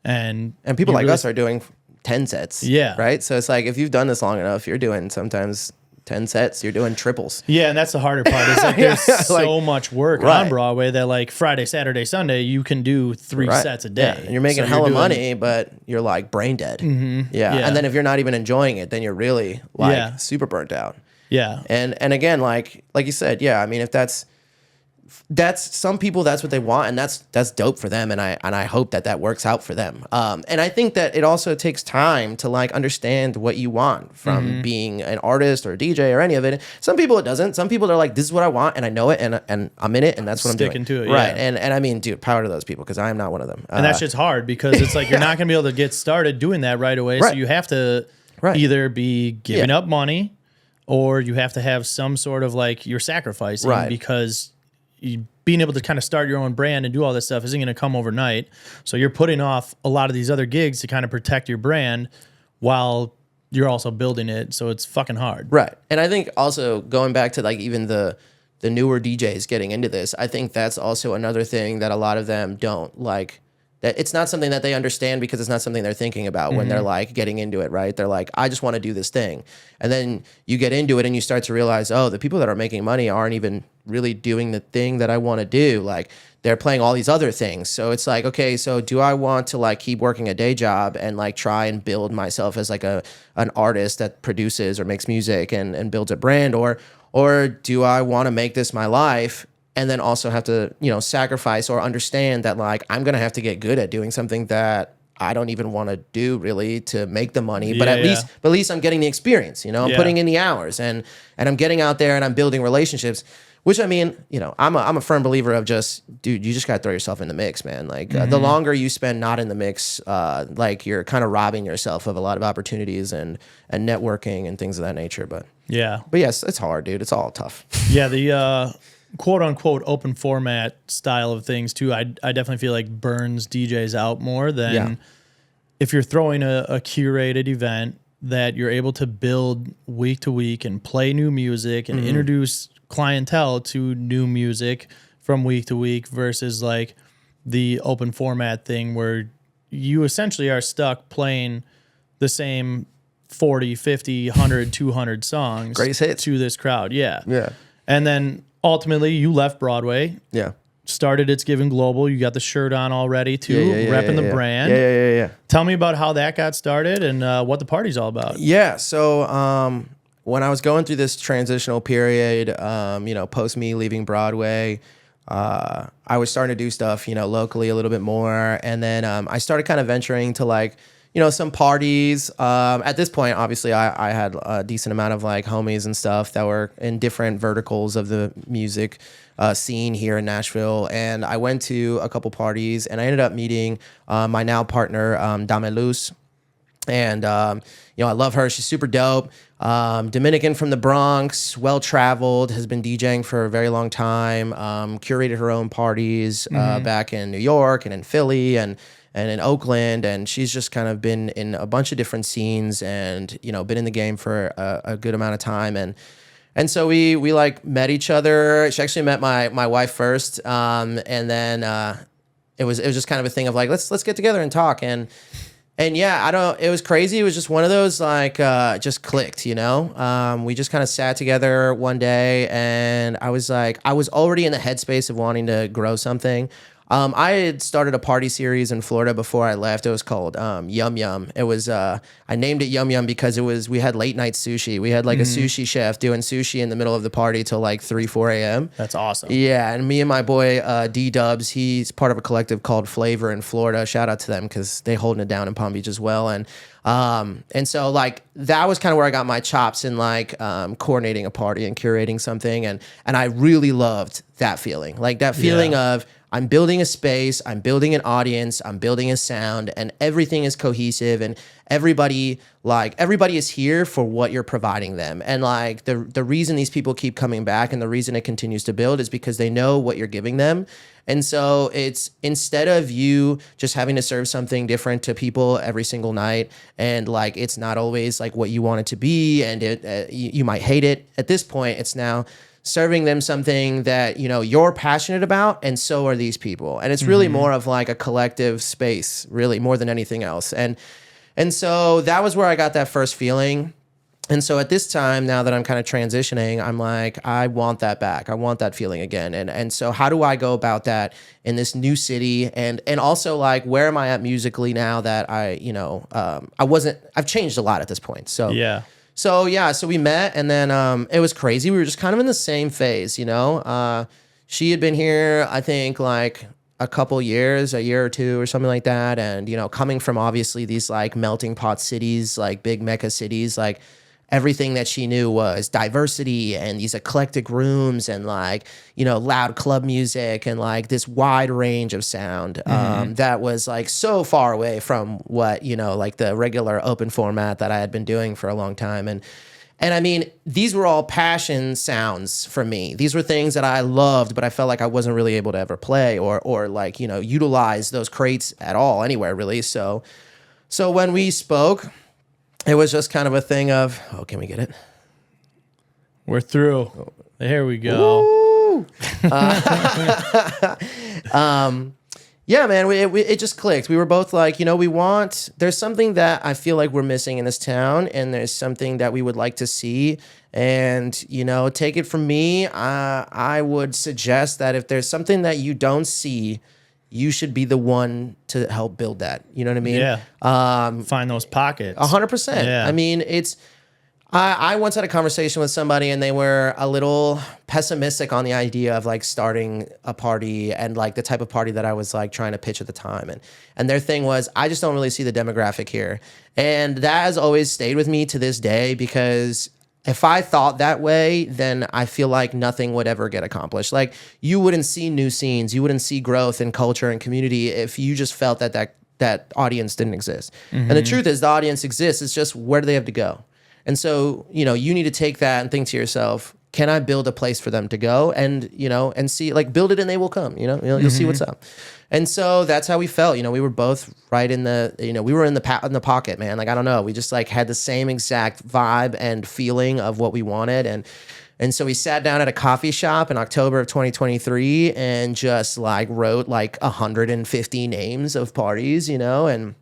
And people like us are doing 10 sets. Yeah. Right. So it's like, if you've done this long enough, you're doing sometimes 10 sets, you're doing triples. Yeah, and that's the harder part. It's like there's so much work on Broadway that like Friday, Saturday, Sunday, you can do 3 sets a day. Yeah. And you're making hella money, but you're like brain dead. Yeah. And then if you're not even enjoying it, then you're really like super burnt out. Yeah. And again, like you said, I mean, if that's some people, that's what they want, and that's dope for them, and I hope that works out for them. And I think that it also takes time to like understand what you want from being an artist or a DJ or any of it. Some people it doesn't. Some people are like, this is what I want, and I know it, and I'm in it, and that's what I'm doing. Sticking to it, right? And I mean, dude, power to those people, because I am not one of them. And that shit's hard because it's like you're not gonna be able to get started doing that right away. So you have to either be giving up money, or you have to have some sort of like you're sacrificing because being able to kind of start your own brand and do all this stuff isn't going to come overnight. So you're putting off a lot of these other gigs to kind of protect your brand while you're also building it. So it's fucking hard. Right. And I think also going back to like even the the newer DJs getting into this, I think that's also another thing that a lot of them don't like. That it's not something that they understand because it's not something they're thinking about when they're like getting into it, right? They're like, I just want to do this thing. And then you get into it and you start to realize, oh, the people that are making money aren't even really doing the thing that I want to do. Like they're playing all these other things. So it's like, okay, so do I want to like keep working a day job and like try and build myself as like an artist that produces or makes music and builds a brand, or do I want to make this my life? And then also have to, sacrifice or understand that like I'm gonna have to get good at doing something that I don't even want to do really to make the money. But at least I'm getting the experience. I'm putting in the hours and I'm getting out there and I'm building relationships. Which I mean, I'm a firm believer of just, dude, you just gotta throw yourself in the mix, man. Like the longer you spend not in the mix, like you're kind of robbing yourself of a lot of opportunities and networking and things of that nature. But yes, it's hard, dude. It's all tough. Yeah, the quote unquote open format style of things too, I definitely feel like burns DJs out more than if you're throwing a curated event that you're able to build week to week and play new music and introduce clientele to new music from week to week versus like the open format thing where you essentially are stuck playing the same 40, 50, 100, 200 songs Greatest hits to this crowd. Yeah. Yeah. And then ultimately you left Broadway. Yeah. Started It's Given Global. You got the shirt on already too, repping the brand. Yeah. Tell me about how that got started and what the party's all about. Yeah. So when I was going through this transitional period, post me leaving Broadway, I was starting to do stuff, locally a little bit more. And then I started kind of venturing to like, some parties. At this point, obviously, I had a decent amount of like homies and stuff that were in different verticals of the music scene here in Nashville. And I went to a couple parties and I ended up meeting my now partner, Dame Luz. And, I love her. She's super dope. Dominican from the Bronx, well-traveled, has been DJing for a very long time, curated her own parties back in New York and in Philly and in Oakland. And she's just kind of been in a bunch of different scenes and, been in the game for a good amount of time. And so we like met each other. She actually met my wife first. And then it was just kind of a thing of like, let's get together and talk. And yeah, it was crazy. It was just one of those like, just clicked, we just kind of sat together one day and I was already in the headspace of wanting to grow something. I had started a party series in Florida before I left. It was called Yum Yum. It was I named it Yum Yum because we had late night sushi. We had like a sushi chef doing sushi in the middle of the party till like 3-4 a.m. That's awesome. Yeah, and me and my boy D-Dubs, he's part of a collective called Flavor in Florida. Shout out to them because they holding it down in Palm Beach as well. And so like that was kind of where I got my chops in like coordinating a party and curating something. And I really loved that feeling. Like that feeling of I'm building a space, I'm building an audience, I'm building a sound, and everything is cohesive and everybody is here for what you're providing them. And like the reason these people keep coming back and the reason it continues to build is because they know what you're giving them. And so it's instead of you just having to serve something different to people every single night and like it's not always like what you want it to be and you might hate it. At this point, it's now serving them something that you're passionate about and so are these people. And it's really more of like a collective space, really more than anything else. And so that was where I got that first feeling. And so at this time, now that I'm kind of transitioning, I'm like, I want that back. I want that feeling again. And so how do I go about that in this new city? And also like, where am I at musically now that I've changed a lot at this point. So yeah. So we met and then it was crazy. We were just kind of in the same phase, She had been here, I think, like a couple years, a year or two or something like that. And, coming from obviously these like melting pot cities, like big mecca cities, like everything that she knew was diversity and these eclectic rooms and like, loud club music and like this wide range of sound that was like so far away from what, like the regular open format that I had been doing for a long time. And I mean, these were all passion sounds for me. These were things that I loved, but I felt like I wasn't really able to ever play or like, utilize those crates at all anywhere really. So when we spoke, it was just kind of a thing of, can we get it? We're through. There we go. Ooh. Woo! Yeah, man, it just clicked. We were both like, there's something that I feel like we're missing in this town, and there's something that we would like to see. And, take it from me, I would suggest that if there's something that you don't see, you should be the one to help build that. You know what I mean? Yeah. Find those pockets. 100%. Yeah. I mean, I once had a conversation with somebody and they were a little pessimistic on the idea of like starting a party and like the type of party that I was like trying to pitch at the time. And their thing was, I just don't really see the demographic here. And that has always stayed with me to this day, because if I thought that way, then I feel like nothing would ever get accomplished. Like, you wouldn't see new scenes, you wouldn't see growth in culture and community if you just felt that audience didn't exist. And the truth is, the audience exists. It's just, where do they have to go? And so, you need to take that and think to yourself, can I build a place for them to go? And, and see, like, build it and they will come, you'll see what's up. And so that's how we felt. We were both right in the, we were in the pocket, man. Like, I don't know. We just like had the same exact vibe and feeling of what we wanted. And so we sat down at a coffee shop in October of 2023 and just like wrote like 150 names of parties, and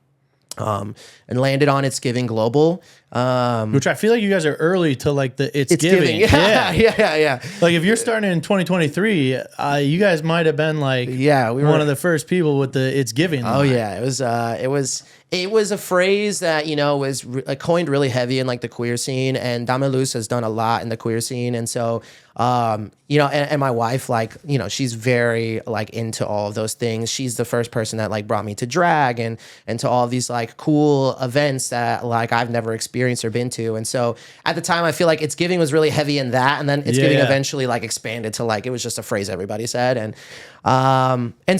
landed on It's Giving Global. Which I feel like you guys are early to like the It's Giving. Yeah. Like, if you're starting in 2023, you guys might have been like we were one of the first people with the It's Giving line. Oh yeah, it was a phrase that was coined really heavy in like the queer scene, and Damelus has done a lot in the queer scene, and so and my wife, like, she's very like into all of those things. She's the first person that like brought me to drag and to all of these like cool events that like I've never experienced or been to. And so at the time, I feel like It's Giving was really heavy in that, and then It's Giving eventually like expanded to like, it was just a phrase everybody said. And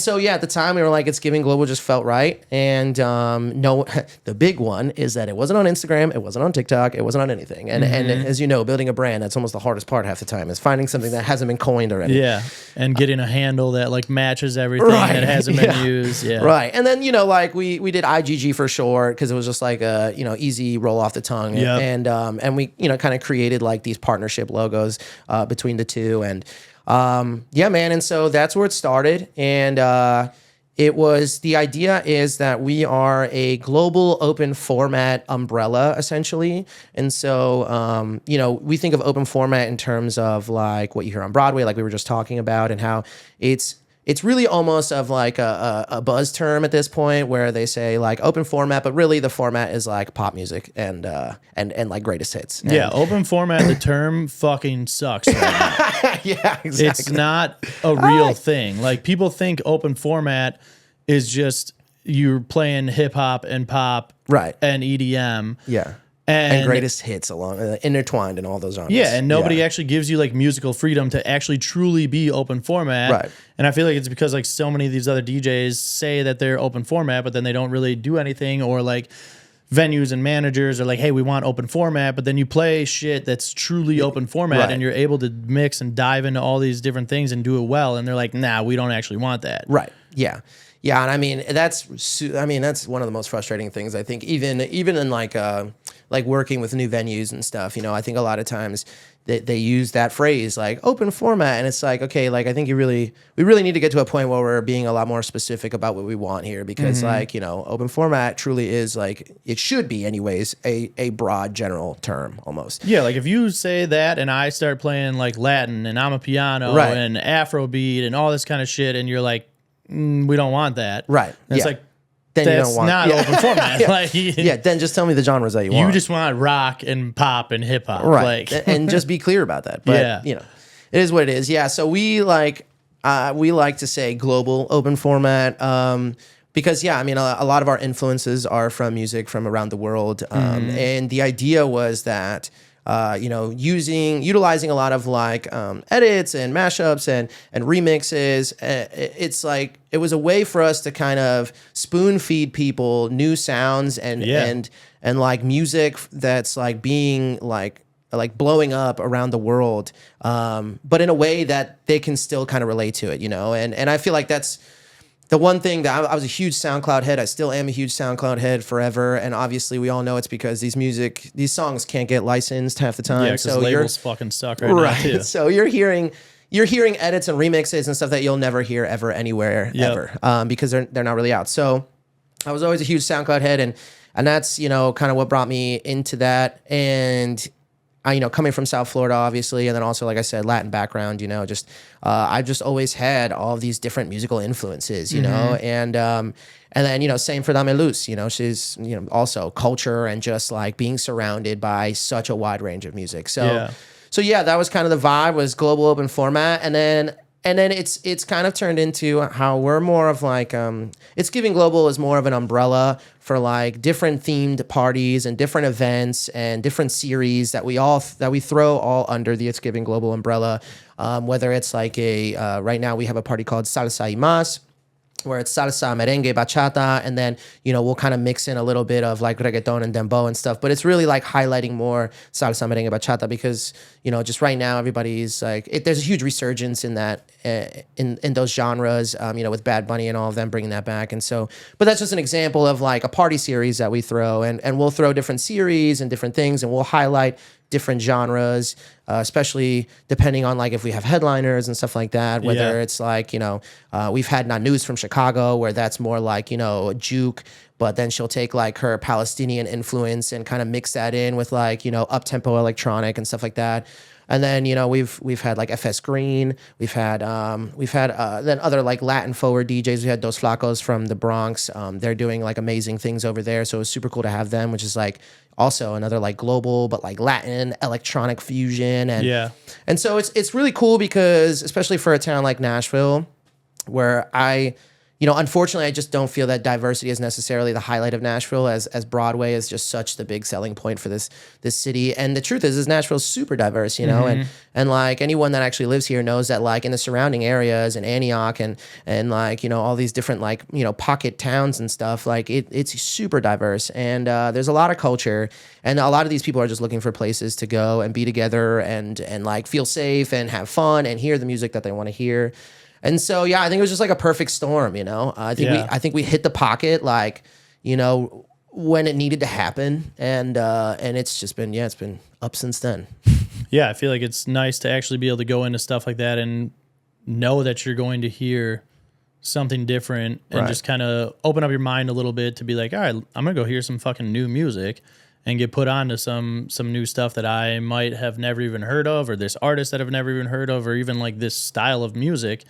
so at the time we were like, It's Giving Global just felt right. And no, the big one is that it wasn't on Instagram, it wasn't on TikTok, it wasn't on anything. And as you know, building a brand, that's almost the hardest part half the time, is finding something that hasn't been coined already. Yeah, and getting a handle that like matches everything that hasn't been used. Yeah, right. And then like we did IGG for short, because it was just like a easy roll off the tongue. Yep. And we kind of created like these partnership logos between the two. And man. And so that's where it started. And the idea is that we are a global open format umbrella, essentially. And so, we think of open format in terms of like what you hear on Broadway, like we were just talking about, and how it's really almost of like a buzz term at this point, where they say like open format, but really the format is like pop music and like greatest hits. And open format, the term fucking sucks right now. Yeah, exactly. It's not a real thing. Like, people think open format is just you're playing hip hop and pop, right, and EDM. Yeah. And greatest hits along intertwined in all those genres. Yeah, and nobody actually gives you like musical freedom to actually truly be open format. Right. And I feel like it's because like so many of these other DJs say that they're open format, but then they don't really do anything, or like venues and managers are like, hey, we want open format, but then you play shit that's truly open format, right, and you're able to mix and dive into all these different things and do it well, and they're like, nah, we don't actually want that. Right. Yeah. Yeah, and I mean that's one of the most frustrating things, I think, even in like working with new venues and stuff. I think a lot of times they use that phrase like open format, and it's like, okay, like I think we really need to get to a point where we're being a lot more specific about what we want here, because like open format truly is like, it should be anyways, a broad general term almost. Yeah, like if you say that and I start playing like Latin and I'm a piano, right, and Afrobeat and all this kind of shit, and you're like, we don't want that. Right. And it's like, then that's you don't want not open format. Yeah. Like, Then just tell me the genres that you want. You just want rock and pop and hip hop. Right. Like, and just be clear about that. But, it is what it is. Yeah. So we like to say global open format. Because, a lot of our influences are from music from around the world. And the idea was that, utilizing a lot of like edits and mashups and remixes. It's like, it was a way for us to kind of spoon feed people new sounds and like music that's like being like blowing up around the world, but in a way that they can still kind of relate to it, and I feel like that's the one thing that I was a huge SoundCloud head. I still am a huge SoundCloud head forever. And obviously we all know it's because these songs can't get licensed half the time. Yeah, because labels fucking suck right now too. So you're hearing you're hearing edits and remixes and stuff that you'll never hear ever anywhere ever, because they're not really out. So I was always a huge SoundCloud head, and that's, you know, kind of what brought me into that. And I, you know, coming from South Florida, obviously, and then also, like I said, Latin background, you know, just I've just always had all of these different musical influences, you know, and then, you know, same for Dame Luz, you know, she's, you know, also culture and just like being surrounded by such a wide range of music. So, yeah, that was kind of the vibe, was global open format, and then it's kind of turned into how we're more of like It's Giving Global is more of an umbrella for like different themed parties and different events and different series that we throw all under the It's Giving Global umbrella. Whether it's like right now we have a party called Salsa y Más, where it's salsa, merengue, bachata, and then, you know, we'll kind of mix in a little bit of like reggaeton and dembow and stuff, but it's really like highlighting more salsa, merengue, bachata, because, you know, just right now everybody's like, there's a huge resurgence in that, in those genres, you know, with Bad Bunny and all of them bringing that back. And so, but that's just an example of like a party series that we throw, and we'll throw different series and different things, and we'll highlight different genres, especially depending on like if we have headliners and stuff like that, whether it's like, you know, we've had Nanus from Chicago, where that's more like, you know, juke, but then she'll take like her Palestinian influence and kind of mix that in with like, you know, up-tempo electronic and stuff like that. And then, you know, we've had like FS Green, we've had then other like Latin forward DJs. We had Dos Flacos from the Bronx. They're doing like amazing things over there, so it was super cool to have them, which is like also another like global but like Latin electronic fusion. And so it's really cool, because especially for a town like Nashville, where you know, unfortunately, I just don't feel that diversity is necessarily the highlight of Nashville, as Broadway is just such the big selling point for this city. And the truth is Nashville's super diverse, you know, and like anyone that actually lives here knows that like in the surrounding areas and Antioch and like, you know, all these different like, you know, pocket towns and stuff, like it's super diverse, and there's a lot of culture, and a lot of these people are just looking for places to go and be together and like feel safe and have fun and hear the music that they want to hear. And so, yeah, I think it was just like a perfect storm, you know. I think we hit the pocket, like, you know, when it needed to happen, and it's just been it's been up since then. Yeah, I feel like it's nice to actually be able to go into stuff like that and know that you're going to hear something different, and just kind of open up your mind a little bit to be like, all right, I'm gonna go hear some fucking new music and get put on to some new stuff that I might have never even heard of, or this artist that I've never even heard of, or even like this style of music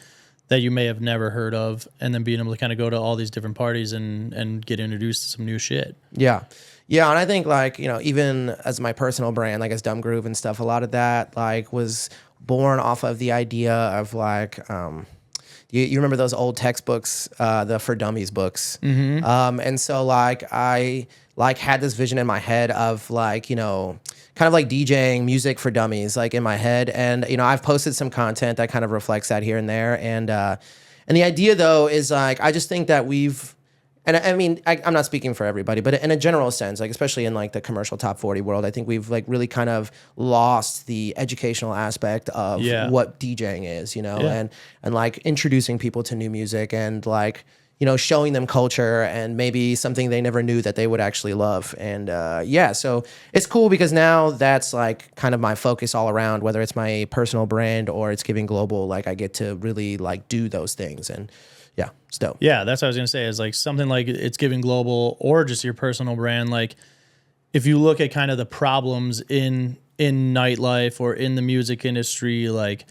that you may have never heard of, and then being able to kind of go to all these different parties and get introduced to some new shit. Yeah. Yeah, and I think like, you know, even as my personal brand, like as Dumb Groove and stuff, a lot of that like was born off of the idea of like, you remember those old textbooks, the For Dummies books. And so like I like had this vision in my head of like, you know, kind of like DJing music for dummies, like in my head. And, you know, I've posted some content that kind of reflects that here and there. And the idea though is like, I just think that and I mean, I'm not speaking for everybody, but in a general sense, like especially in like the commercial top 40 world, I think we've like really kind of lost the educational aspect of what DJing is, you know, and like introducing people to new music and like, you know, showing them culture and maybe something they never knew that they would actually love. And so it's cool because now that's like kind of my focus all around, whether it's my personal brand or It's Giving Global, like I get to really like do those things. And yeah, it's dope. Yeah, that's what I was gonna say, is like something like It's Giving Global or just your personal brand. Like if you look at kind of the problems in nightlife or in the music industry, like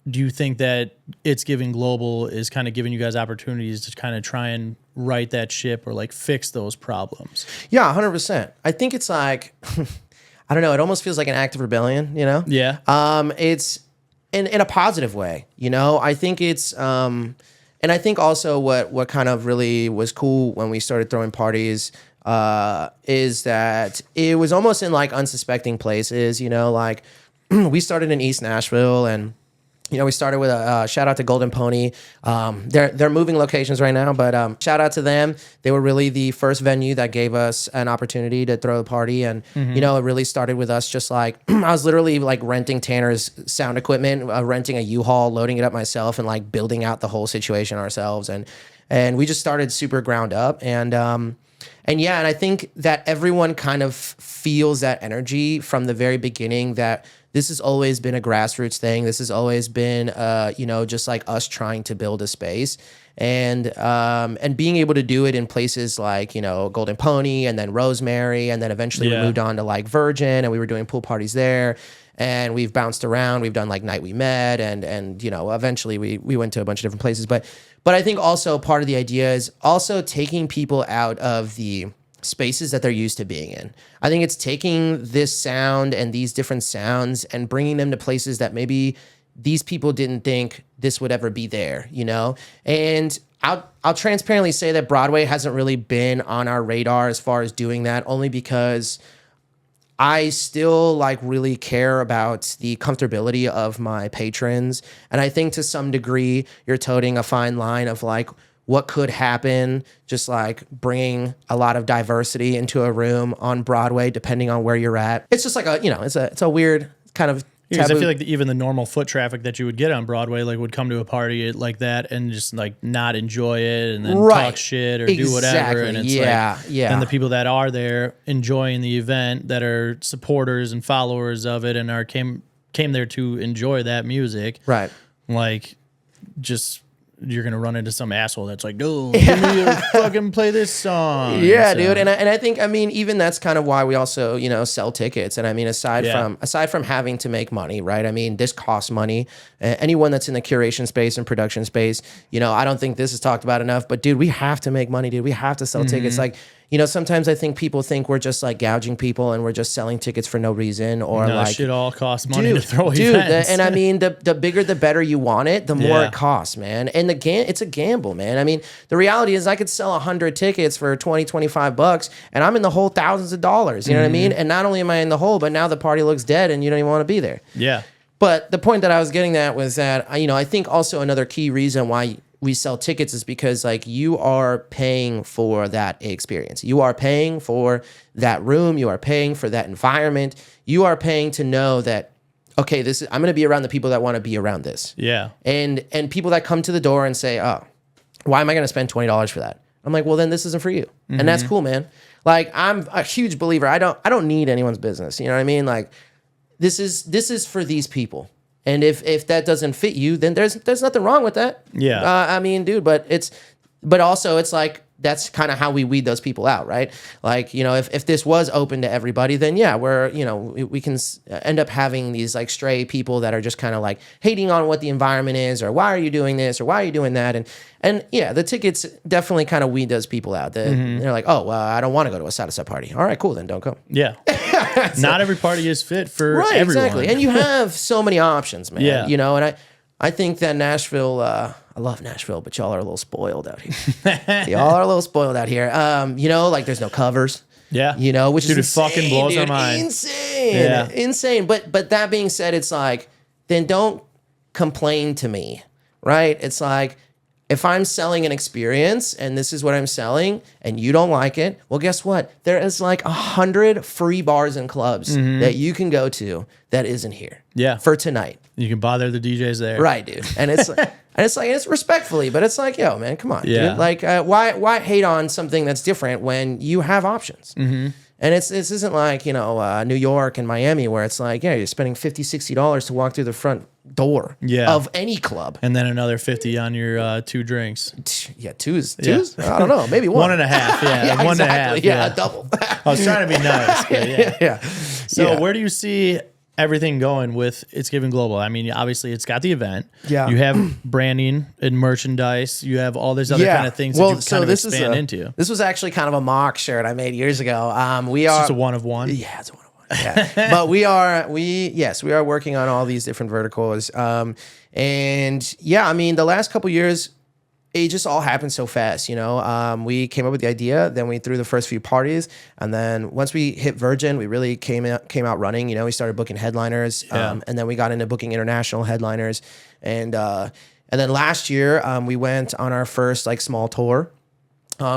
do you think that It's Giving Global is kind of giving you guys opportunities to kind of try and right that ship or like fix those problems? Yeah, 100%. I think it's like, I don't know, it almost feels like an act of rebellion, you know? Yeah. It's in a positive way, you know? I think it's, and I think also what kind of really was cool when we started throwing parties is that it was almost in like unsuspecting places, you know? Like we started in East Nashville, and you know, we started with a shout out to Golden Pony. They're moving locations right now, but shout out to them. They were really the first venue that gave us an opportunity to throw a party. And, you know, it really started with us just like, I was literally like renting Tanner's sound equipment, renting a U-Haul, loading it up myself and like building out the whole situation ourselves. And we just started super ground up. And I think that everyone kind of feels that energy from the very beginning, that this has always been a grassroots thing. This has always been, just like us trying to build a space and being able to do it in places like, Golden Pony and then Rosemary. And then eventually we moved on to like Virgin, and we were doing pool parties there. And we've bounced around. We've done like Night We Met, and eventually we went to a bunch of different places. But I think also part of the idea is also taking people out of the spaces that they're used to being in. I think it's taking this sound and these different sounds and bringing them to places that maybe these people didn't think this would ever be there, And I'll transparently say that Broadway hasn't really been on our radar as far as doing that, only because I still like really care about the comfortability of my patrons. And I think to some degree, you're toting a fine line of like what could happen, just like bringing a lot of diversity into a room on Broadway, depending on where you're at. It's just like it's a weird kind of because I taboo. feel like even the normal foot traffic that you would get on Broadway, like would come to a party like that and just like not enjoy it and then talk shit or do whatever. And it's and the people that are there enjoying the event, that are supporters and followers of it and came there to enjoy that music. Right. Like just you're gonna run into some asshole that's like, "No, give me a fucking play this song." Yeah, dude, and I think even that's kind of why we also sell tickets. And I mean aside from having to make money, right? I mean this costs money. Anyone that's in the curation space and production space, I don't think this is talked about enough. But dude, we have to make money, dude. We have to sell tickets. Like sometimes I think people think we're just like gouging people and we're just selling tickets for no reason, or no, like shit all costs money to throw events. And I mean the bigger the better you want it, the more it costs, man. And it's a gamble, man. I mean, the reality is I could sell 100 tickets for $20-$25 and I'm in the hole thousands of dollars. You know what I mean? And not only am I in the hole, but now the party looks dead and you don't even want to be there. Yeah. But the point that I was getting at was that I think also another key reason why we sell tickets is because like you are paying for that experience. You are paying for that room. You are paying for that environment. You are paying to know that, okay, I'm going to be around the people that want to be around this. Yeah. And people that come to the door and say, oh, why am I going to spend $20 for that? I'm like, well, then this isn't for you. And that's cool, man. Like I'm a huge believer. I don't need anyone's business. You know what I mean? Like this is for these people. And if that doesn't fit you, then there's nothing wrong with that. Yeah. I mean, dude, but also it's like that's kind of how we weed those people out, right? Like, if this was open to everybody, then yeah, we can end up having these like stray people that are just kind of like hating on what the environment is, or why are you doing this, or why are you doing that, and yeah, the tickets definitely kind of weed those people out. They're like, oh, well, I don't want to go to a side party. All right, cool, then don't come. Yeah. Not every party is fit for everyone. Exactly. And you have so many options, man. Yeah. And I think that Nashville, I love Nashville, but y'all are a little spoiled out here. Y'all are a little spoiled out here. Like there's no covers. Yeah. Which dude, is it fucking blows our mind. Insane. But that being said, it's like, then don't complain to me, right? It's like, if I'm selling an experience and this is what I'm selling and you don't like it, well, guess what? There is like 100 free bars and clubs that you can go to that isn't here. Yeah. For tonight. You can bother the DJs there. Right, dude. And it's it's respectfully, but it's like, yo, man, come on. Yeah. Dude. Like, why hate on something that's different when you have options? And this isn't like, New York and Miami where it's like, yeah, you're spending $50, $60 to walk through the front door of any club. And then another 50 on your 2 drinks. Yeah, twos. I don't know, maybe one. 1.5, yeah. Yeah, 1.5. Yeah, a double. I was trying to be nice, but yeah. So Yeah. where do you see everything going with It's Giving Global? I mean, obviously it's got the event. Yeah. You have branding and merchandise. You have all these other kind of things that you kind of expand into. This was actually kind of a mock shirt I made years ago. It's just a one of one. Yeah, it's a one of one. Yeah. But we are working on all these different verticals. And yeah, I mean, the last couple years, it just all happened so fast, we came up with the idea, then we threw the first few parties, and then once we hit Virgin, we really came out running. We started booking headliners, and then we got into booking international headliners, and then last year we went on our first like small tour,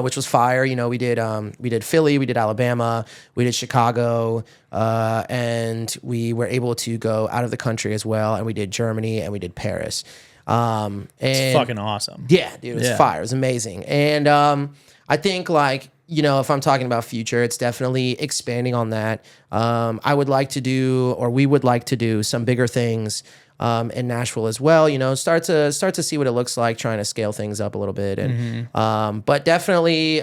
which was fire. We did Philly, we did Alabama, we did Chicago, and we were able to go out of the country as well, and we did Germany and we did Paris. And it's fucking awesome. Yeah, dude, it was fire. It was amazing. And I think like, if I'm talking about future, it's definitely expanding on that. I would like to do, or we would like to do some bigger things in Nashville as well. Start to see what it looks like, trying to scale things up a little bit. And but definitely,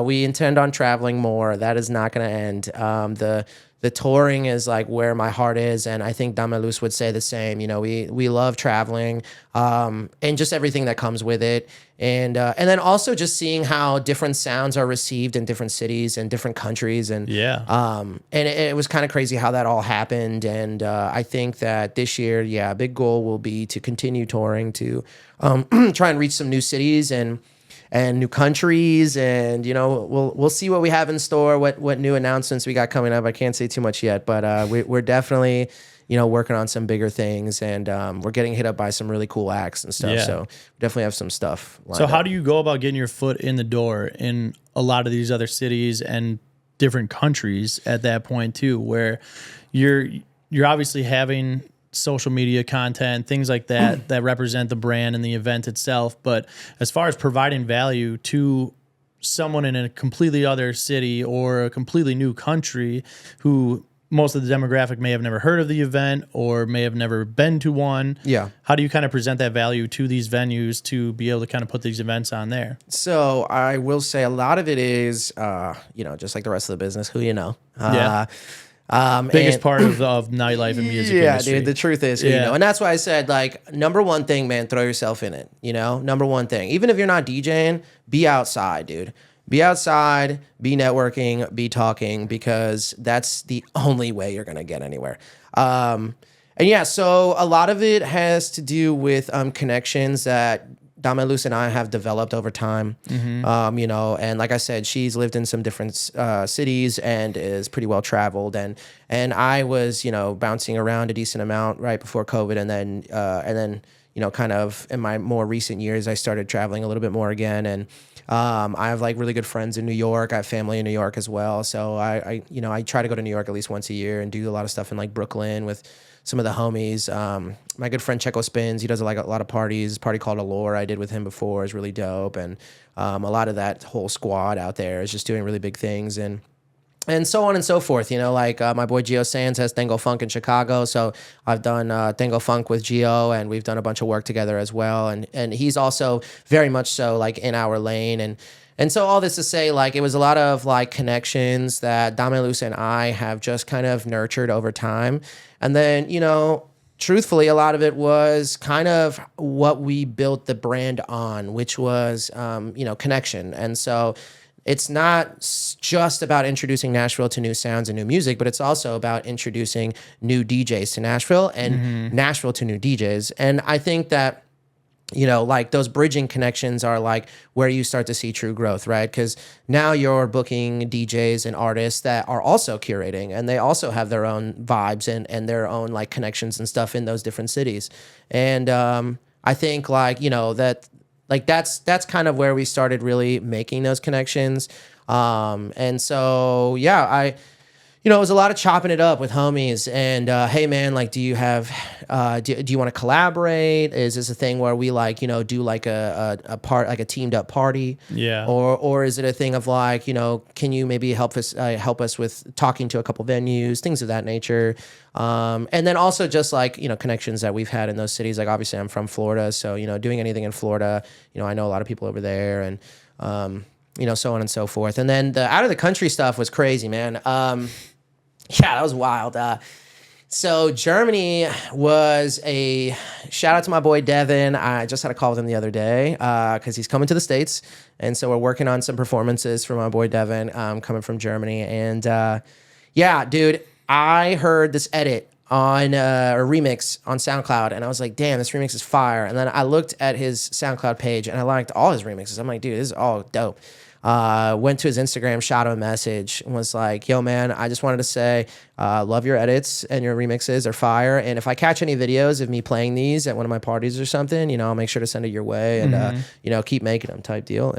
we intend on traveling more. That is not going to end. The touring is like where my heart is, and I think Damelus would say the same. We love traveling, and just everything that comes with it, and then also just seeing how different sounds are received in different cities and different countries, and it was kind of crazy how that all happened. And I think that this year, a big goal will be to continue touring, to try and reach some new cities and new countries, and we'll see what we have in store, what new announcements we got coming up. I can't say too much yet, but we're definitely working on some bigger things, and we're getting hit up by some really cool acts and stuff. So we definitely have some stuff lined So how up. do you go about getting your foot in the door in a lot of these other cities and different countries at that point too, where you're obviously having social media content, things like that, that represent the brand and the event itself. But as far as providing value to someone in a completely other city or a completely new country who most of the demographic may have never heard of the event or may have never been to one. Yeah. How do you kind of present that value to these venues to be able to kind of put these events on there? So I will say a lot of it is, just like the rest of the business, who you know. Biggest part of nightlife and music industry. Dude, the truth is, and that's why I said, like, number one thing, man, throw yourself in it, number one thing. Even if you're not DJing, be outside, dude. Be outside, be networking, be talking, because that's the only way you're going to get anywhere. So a lot of it has to do with connections that Damelus and I have developed over time, and like I said, she's lived in some different cities and is pretty well traveled, and I was bouncing around a decent amount right before COVID, and then kind of in my more recent years I started traveling a little bit more again, and I have like really good friends in New York. I have family in New York as well, so I try to go to New York at least once a year and do a lot of stuff in like Brooklyn with some of the homies. My good friend Checo Spins, he does like a lot of parties. Party called Allure I did with him before is really dope, and a lot of that whole squad out there is just doing really big things, and so on and so forth. My boy Gio Sands has Tango Funk in Chicago, so I've done Tango Funk with Gio, and we've done a bunch of work together as well, and he's also very much so like in our lane, and so all this to say, like, it was a lot of like connections that Damelus and I have just kind of nurtured over time. And then, truthfully, a lot of it was kind of what we built the brand on, which was, connection. And so it's not just about introducing Nashville to new sounds and new music, but it's also about introducing new DJs to Nashville and Nashville to new DJs. And I think that, like those bridging connections are like where you start to see true growth, right? Because now you're booking DJs and artists that are also curating, and they also have their own vibes and their own like connections and stuff in those different cities. And I think that's kind of where we started really making those connections. And so, it was a lot of chopping it up with homies and, hey man, like, do you want to collaborate? Is this a thing where we do like a part, like a teamed up party? Yeah. Or is it a thing of like, can you maybe help us with talking to a couple venues, things of that nature? And then also just like, connections that we've had in those cities. Like obviously I'm from Florida, so, doing anything in Florida, I know a lot of people over there, and, so on and so forth. And then the out of the country stuff was crazy, man. That was wild. So Germany was a shout out to my boy Devin. I just had a call with him the other day because he's coming to the States. And so we're working on some performances for my boy Devin coming from Germany. And dude, I heard this edit on a remix on SoundCloud, and I was like, damn, this remix is fire. And then I looked at his SoundCloud page and I liked all his remixes. I'm like, dude, this is all dope. Went to his Instagram, shot him a message, and was like, yo, man, I just wanted to say, love your edits and your remixes are fire. And if I catch any videos of me playing these at one of my parties or something, I'll make sure to send it your way and, keep making them type deal.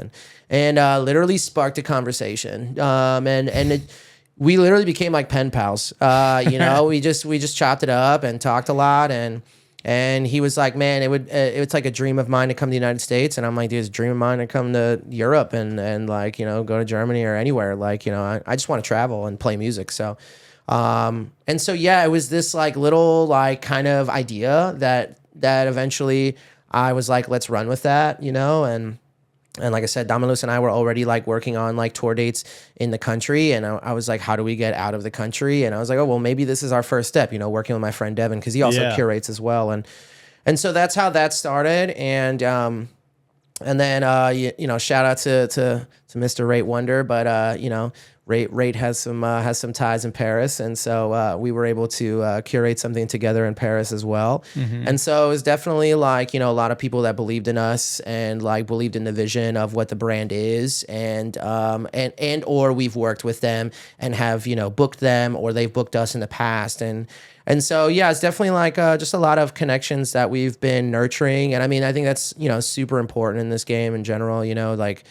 And literally sparked a conversation. We literally became like pen pals. We just chopped it up and talked a lot. And And he was like, man, it's like a dream of mine to come to the United States. And I'm like, dude, it's a dream of mine to come to Europe and like, you know, go to Germany or anywhere. Like, you know, I just want to travel and play music. So, and so, yeah, it was this like little like kind of idea that eventually I was like, let's run with that, you know, and like I said, Damalus and I were already like working on like tour dates in the country. And I was like, how do we get out of the country? And I was like, oh, well, maybe this is our first step, you know, working with my friend Devin, because he also curates as well. And so that's how that started. And then, you know, shout out to Mr. Rate Wonder, but, you know, Rate has some ties in Paris, and so we were able to curate something together in Paris as well. And so it was definitely like, you know, a lot of people that believed in us and like believed in the vision of what the brand is, and or we've worked with them and have, you know, booked them, or they've booked us in the past. And so, yeah, it's definitely like just a lot of connections that we've been nurturing. And I mean, I think that's, you know, super important in this game in general, you know, like,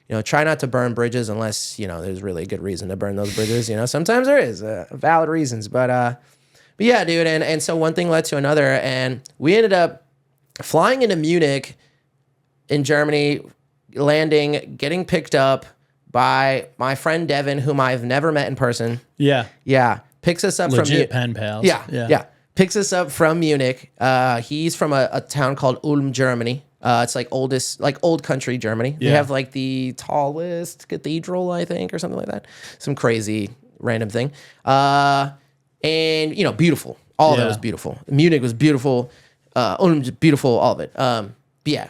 you know, try not to burn bridges unless, you know, there's really a good reason to burn those bridges. You know, sometimes there is valid reasons, but yeah, dude. And so one thing led to another, and we ended up flying into Munich in Germany, landing, getting picked up by my friend Devin, whom I've never met in person. Yeah. Yeah. Picks us up Legit from pen pals. Yeah. Picks us up from Munich. He's from a town called Ulm, Germany. It's like old country Germany. Yeah. They have like the tallest cathedral, I think, or something like that. Some crazy random thing. And, you know, beautiful. All of it was beautiful. Munich was beautiful. Ulm was beautiful, all of it. But yeah.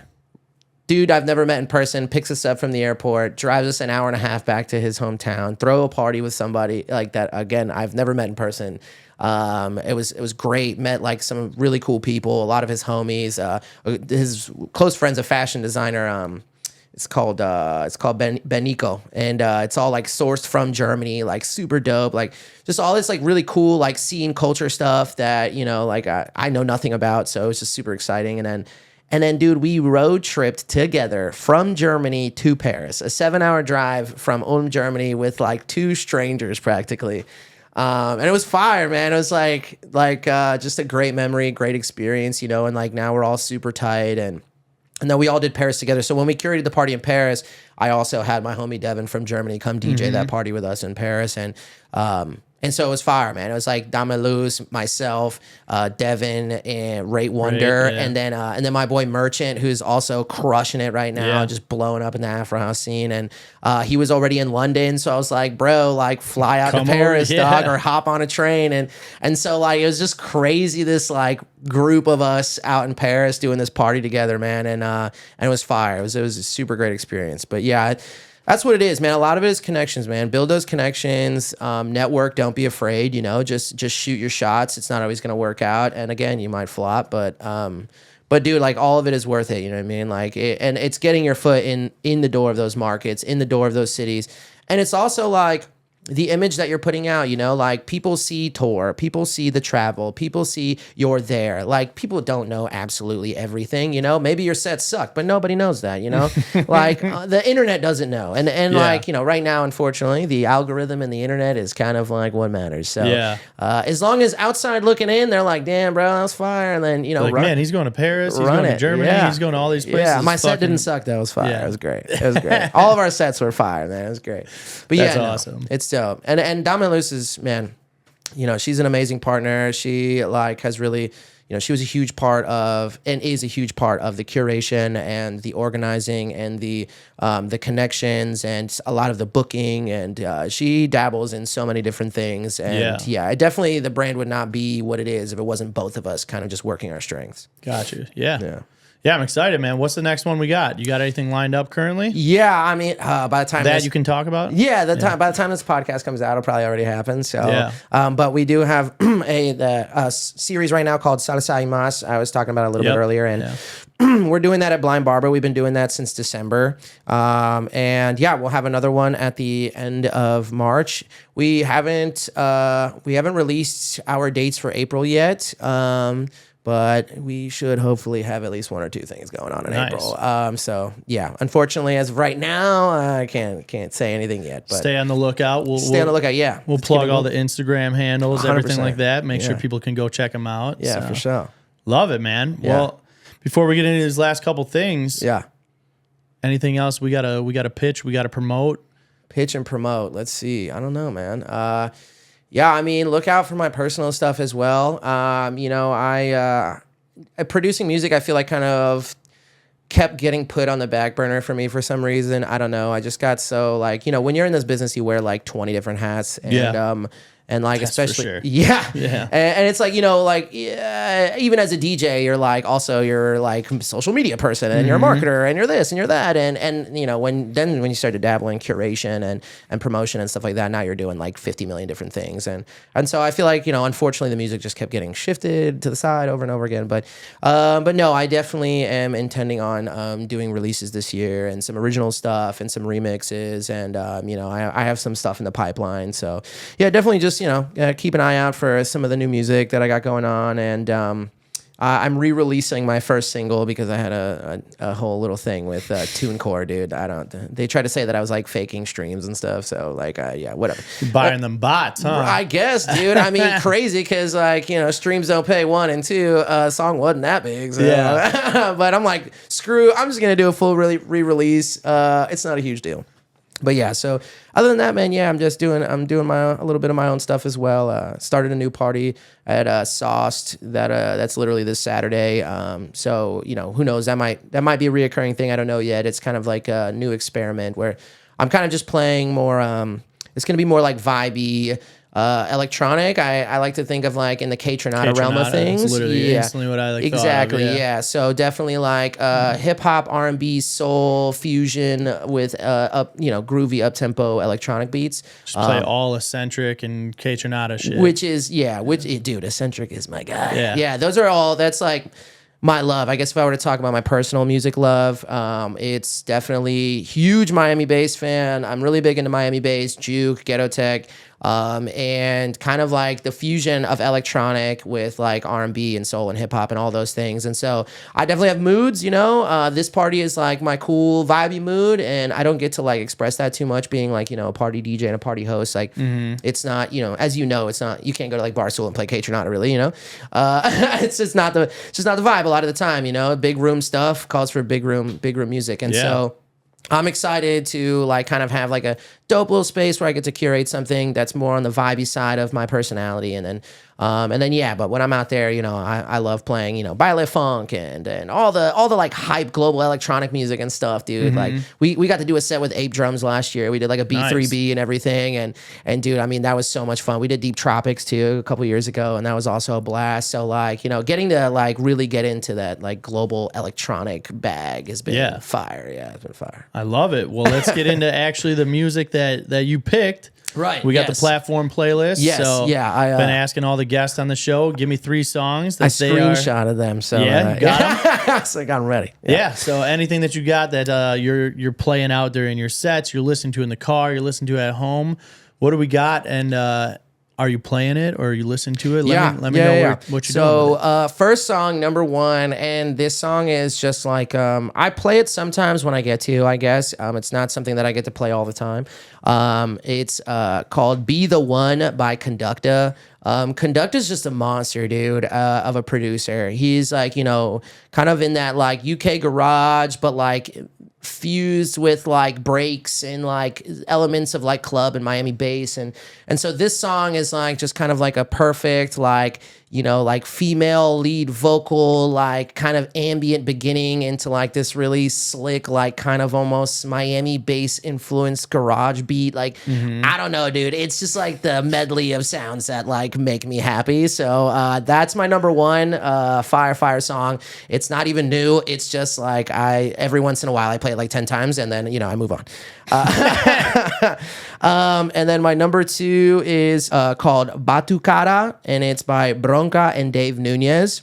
Dude I've never met in person picks us up from the airport, drives us an hour and a half back to his hometown, throw a party with somebody like that. Again, I've never met in person. It was great. Met like some really cool people, a lot of his homies, his close friends, a fashion designer. It's called Benico, and it's all like sourced from Germany, like super dope, like just all this like really cool like scene culture stuff that, you know, like I know nothing about, so it was just super exciting. And then, dude, we road tripped together from Germany to Paris, a 7-hour drive from Ulm, Germany, with like two strangers practically. And it was fire, man. It was like just a great memory, great experience, you know, and like now we're all super tight, and then we all did Paris together. So when we curated the party in Paris, I also had my homie Devin from Germany come DJ that party with us in Paris. And so it was fire, man. It was like Damaluz, myself, Devin, and Rate Wonder, and then my boy Merchant, who's also crushing it right now, just blowing up in the Afro House scene. And he was already in London, so I was like, bro, like fly out to Paris, dog, or hop on a train. And so like it was just crazy, this like group of us out in Paris doing this party together, man. And it was fire. It was a super great experience. But yeah. That's what it is, man. A lot of it is connections, man. Build those connections, network. Don't be afraid, you know, just shoot your shots. It's not always going to work out. And again, you might flop, but dude, like all of it is worth it. You know what I mean? Like, and it's getting your foot in the door of those markets, in the door of those cities. And it's also like the image that you're putting out, you know, like people see tour, people see the travel, people see you're there. Like people don't know absolutely everything, you know, maybe your sets suck, but nobody knows that, you know, like the internet doesn't know. And like, you know, right now, unfortunately, the algorithm and the internet is kind of like what matters. So as long as outside looking in, they're like, damn, bro, that was fire. And then, you know, like, man, he's going to Paris, he's going to Germany, he's going to all these places. Yeah, my set didn't suck. That was fire. It was great. It was great. All of our sets were fire, man. It was great. But that's awesome. It's dope. And Damaluz is, man, you know, she's an amazing partner. She like has really, you know, she was a huge part of and is a huge part of the curation and the organizing and the connections and a lot of the booking. And she dabbles in so many different things. And definitely the brand would not be what it is if it wasn't both of us kind of just working our strengths. Gotcha. Yeah, I'm excited, man. What's the next one we got? You got anything lined up currently? Yeah, I mean, by the time that you can talk about. Yeah, by the time this podcast comes out, it'll probably already happen. So, but we do have a series right now called Salsa y Mas. I was talking about it a little bit earlier, and we're doing that at Blind Barber. We've been doing that since December, and we'll have another one at the end of March. We haven't released our dates for April yet. But we should hopefully have at least one or two things going on in April. So yeah, unfortunately, as of right now, I can't say anything yet. But stay on the lookout. We'll stay on the lookout. Yeah, we'll plug all the Instagram handles, 100%. Everything like that. Make sure people can go check them out. Yeah, for sure. Love it, man. Yeah. Well, before we get into these last couple things, Yeah. anything else we gotta pitch, we gotta promote? Pitch and promote. Let's see. I don't know, man. Yeah, I mean, look out for my personal stuff as well. Producing music, I feel like kind of kept getting put on the back burner for me for some reason. I don't know. I just got so like, when you're in this business, you wear like 20 different hats. And like, That's especially, for sure. yeah. Yeah. And it's like, even as a DJ, you're like, also you're like social media person and you're a marketer and you're this and you're that. And when you start to dabble in curation and promotion and stuff like that, now you're doing like 50 million different things. And so I feel like, unfortunately the music just kept getting shifted to the side over and over again. But no, I definitely am intending on doing releases this year and some original stuff and some remixes. And, I have some stuff in the pipeline. So yeah, definitely just, keep an eye out for some of the new music that I got going on. And I'm re-releasing my first single because I had a whole little thing with TuneCore, dude. They try to say that I was like faking streams and stuff. So like, yeah, whatever. Buying them bots, huh? I guess, dude. I mean, crazy because like, streams don't pay, 1 and 2. Song wasn't that big. So. Yeah. But I'm like, screw, I'm just going to do a full re-release. It's not a huge deal. But yeah, so other than that, man, yeah, I'm doing a little bit of my own stuff as well. Started a new party at Sauced that's literally this Saturday. So who knows? That might be a reoccurring thing. I don't know yet. It's kind of like a new experiment where I'm kind of just playing more. It's gonna be more like vibey. Electronic, I like to think of like in the K-Tronada realm of things. That's literally instantly what I like. Exactly, thought of, yeah. So definitely like hip hop, R&B, soul fusion with groovy up tempo electronic beats. Just play all eccentric and K-Tronada shit. Dude, eccentric is my guy. Yeah. Those are all. That's like my love. I guess if I were to talk about my personal music love, it's definitely huge Miami bass fan. I'm really big into Miami bass, juke, ghetto tech. And kind of like the fusion of electronic with like R&B and soul and hip hop and all those things. And so I definitely have moods, this party is like my cool vibey mood. And I don't get to like express that too much being like, a party DJ and a party host. Like it's not, as it's not, you can't go to like Barstool and play K-Tronada really, it's just not the vibe a lot of the time, big room stuff calls for big room music. And so I'm excited to like kind of have like a dope little space where I get to curate something that's more on the vibey side of my personality. And then but when I'm out there, I love playing, baile funk and all the like hype global electronic music and stuff, dude. Like we got to do a set with Ape Drums last year. We did like a B3B and everything. And dude, I mean, that was so much fun. We did Deep Tropics too a couple years ago, and that was also a blast. So like, getting to like really get into that like global electronic bag has been fire. Yeah, it's been fire. I love it. Well, let's get into actually the music that you picked. Right. We got the platform playlist. Yes. So yeah. I've been asking all the guests on the show, give me 3 songs that I screenshotted them. So you got them? so I got them ready. Yeah. So anything that you got that you're playing out during your sets, you're listening to in the car, you're listening to at home. What do we got? And are you playing it or are you listening to it? Let me know what you're doing. So first song, number 1, and this song is just like I play it sometimes when I get to, I guess. It's not something that I get to play all the time. It's called Be the One by Conducta. Conducta's just a monster, dude, of a producer. He's like, kind of in that like UK garage, but like fused with like breaks and like elements of like club and Miami bass. And so this song is like just kind of like a perfect like, like female lead vocal, like kind of ambient beginning into like this really slick, like kind of almost Miami bass influenced garage beat. Like, I don't know, dude. It's just like the medley of sounds that like make me happy. So that's my number 1 fire song. It's not even new. It's just like every once in a while I play it like 10 times and then, I move on. And then my number 2 is called Batucada, and it's by Bronca and Dave Nunez.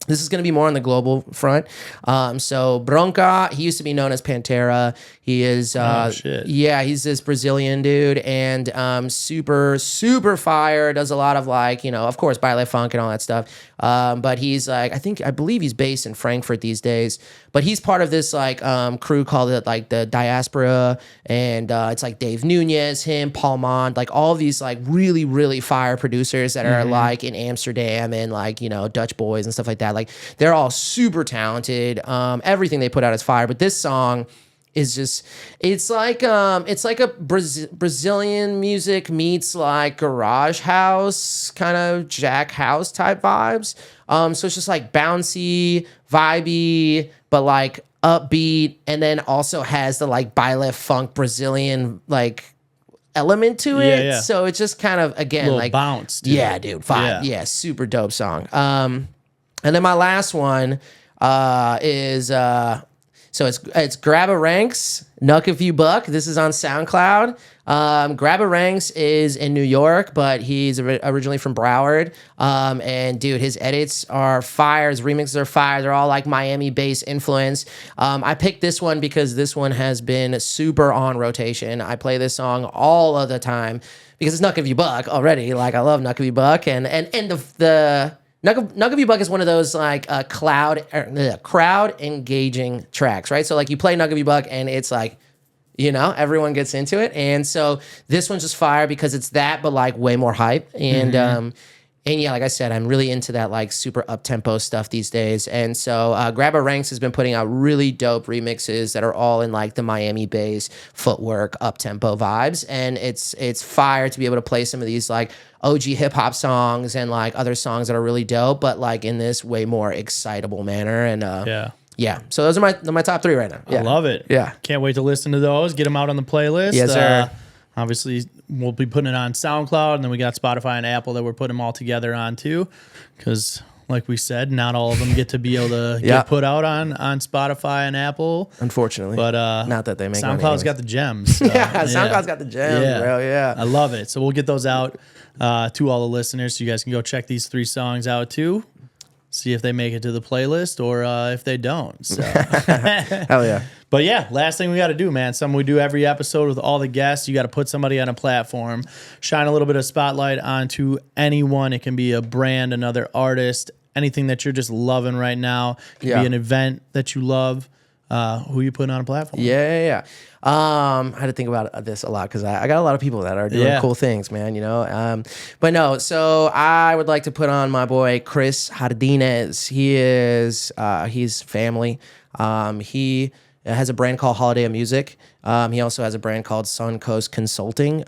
This is going to be more on the global front. So Bronca, he used to be known as Pantera. He is, he's this Brazilian dude and super, super fire. Does a lot of like, of course, baile funk and all that stuff. But he's like, I believe he's based in Frankfurt these days. but he's part of this like crew called it like the Diaspora, and it's like Dave Nunez, him, Paul Mond, like all these like really really fire producers that are like in Amsterdam and like Dutch Boys and stuff like that. Like they're all super talented. Everything they put out is fire, but this song is just it's like a Brazilian music meets like garage house kind of jack house type vibes. So it's just like bouncy, vibey, but like upbeat, and then also has the like baile funk Brazilian like element to it. Yeah. So it's just kind of again Little like bounce. yeah, dude, vibe. Yeah, super dope song. And then my last one is so it's Grabba Ranks, Nuck If You Buck. This is on SoundCloud. Grabba Ranks is in New York, but he's originally from Broward. And dude, his edits are fire. His remixes are fire. They're all like Miami-based influence. I picked this one because this one has been super on rotation. I play this song all of the time because it's Nuck If You Buck already. Like I love Nuck If You Buck, and the Nuck If You Buck is one of those like crowd engaging tracks, right? So like you play Nuck If You Buck and it's like, everyone gets into it. And so this one's just fire because it's that, but like way more hype. And yeah, like I said, I'm really into that like super up-tempo stuff these days. And so Grabba Ranks has been putting out really dope remixes that are all in like the Miami-based footwork, up-tempo vibes. And it's fire to be able to play some of these like OG hip-hop songs and like other songs that are really dope, but like in this way more excitable manner. And yeah. So those are my top three right now. Yeah. I love it. Yeah. Can't wait to listen to those. Get them out on the playlist. Yes, sir. Obviously, we'll be putting it on SoundCloud, and then we got Spotify and Apple that we're putting them all together on too. Because, like we said, not all of them get to be able to get put out on Spotify and Apple. Unfortunately. But not that they make SoundCloud's got the gems. So, SoundCloud's got the gems, bro. Yeah. I love it. So we'll get those out to all the listeners so you guys can go check these 3 songs out too. See if they make it to the playlist or if they don't. So. Hell yeah. But yeah, last thing we got to do, man, something we do every episode with all the guests, you got to put somebody on a platform, shine a little bit of spotlight onto anyone. It can be a brand, another artist, anything that you're just loving right now. It can be an event that you love. Who you putting on a platform? Yeah. I had to think about this a lot because I got a lot of people that are doing cool things, man, But no, so I would like to put on my boy Chris Jardinez. He's family. He has a brand called Holiday of Music. He also has a brand called Suncoast Consulting.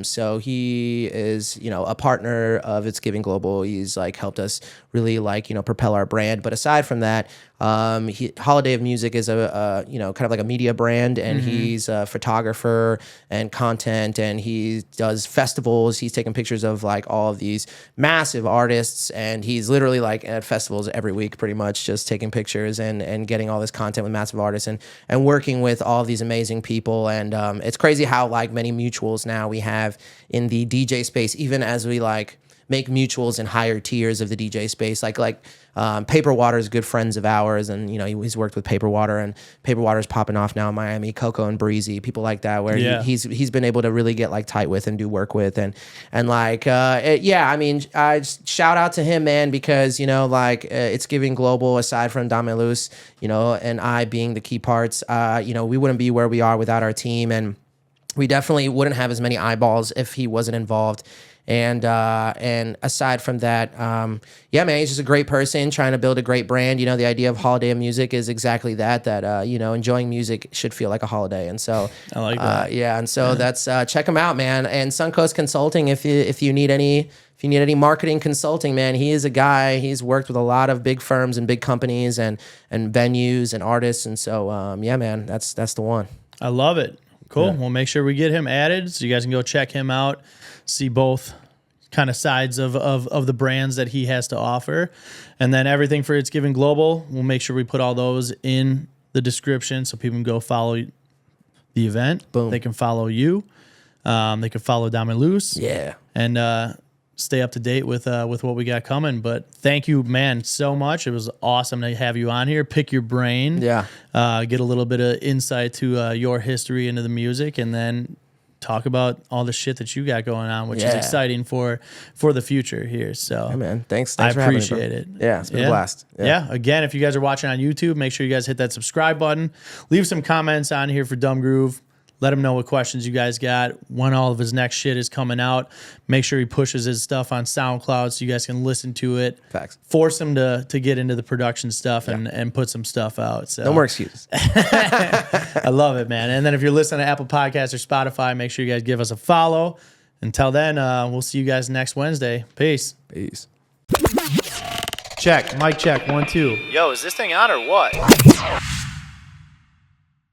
So he is, a partner of It's Giving Global. He's like helped us really like, propel our brand. But aside from that, Holiday of Music is a kind of like a media brand, and he's a photographer and content, and he does festivals. He's taking pictures of like all of these massive artists, and he's literally like at festivals every week, pretty much just taking pictures and getting all this content with massive artists and working with all of these amazing people. And it's crazy how like many mutuals now we have in the DJ space, even as we like make mutuals in higher tiers of the DJ space. Like Paper Water is good friends of ours, and he's worked with Paper Water, and Paper Water is popping off now in Miami. Coco and Breezy, people like that, where he's been able to really get like tight with and do work with, and like I mean, I shout out to him, man, because It's Giving Global, aside from Damelus, and I being the key parts, we wouldn't be where we are without our team, and we definitely wouldn't have as many eyeballs if he wasn't involved. And aside from that, man, he's just a great person trying to build a great brand. The idea of Holiday of Music is exactly that enjoying music should feel like a holiday. And so I like that. And so that's check him out, man. And Suncoast Consulting, if you need any marketing consulting, man, he is a guy. He's worked with a lot of big firms and big companies and venues and artists. And so man, that's the one. I love it. Cool. Yeah. We'll make sure we get him added so you guys can go check him out, see both kind of sides of the brands that he has to offer. And then everything for It's Giving Global, we'll make sure we put all those in the description so people can go follow the event. Boom. They can follow you. They can follow Damelus. Yeah. And stay up to date with what we got coming. But thank you, man, so much. It was awesome to have you on here. Pick your brain. Yeah. Get a little bit of insight to your history into the music, and then talk about all the shit that you got going on, which is exciting for the future here. So, hey man, thanks I for having me, appreciate bro. it. Yeah, it's been a blast. Yeah. Again, if you guys are watching on YouTube, make sure you guys hit that subscribe button. Leave some comments on here for Dumb Groove. Let him know what questions you guys got, when all of his next shit is coming out. Make sure he pushes his stuff on SoundCloud so you guys can listen to it. Facts. Force him to get into the production stuff and put some stuff out. So No more excuses. I love it, man. And then if you're listening to Apple Podcasts or Spotify, make sure you guys give us a follow. Until then, we'll see you guys next Wednesday. Peace. Peace. Check. Mic check. 1, 2. Yo, is this thing on or what?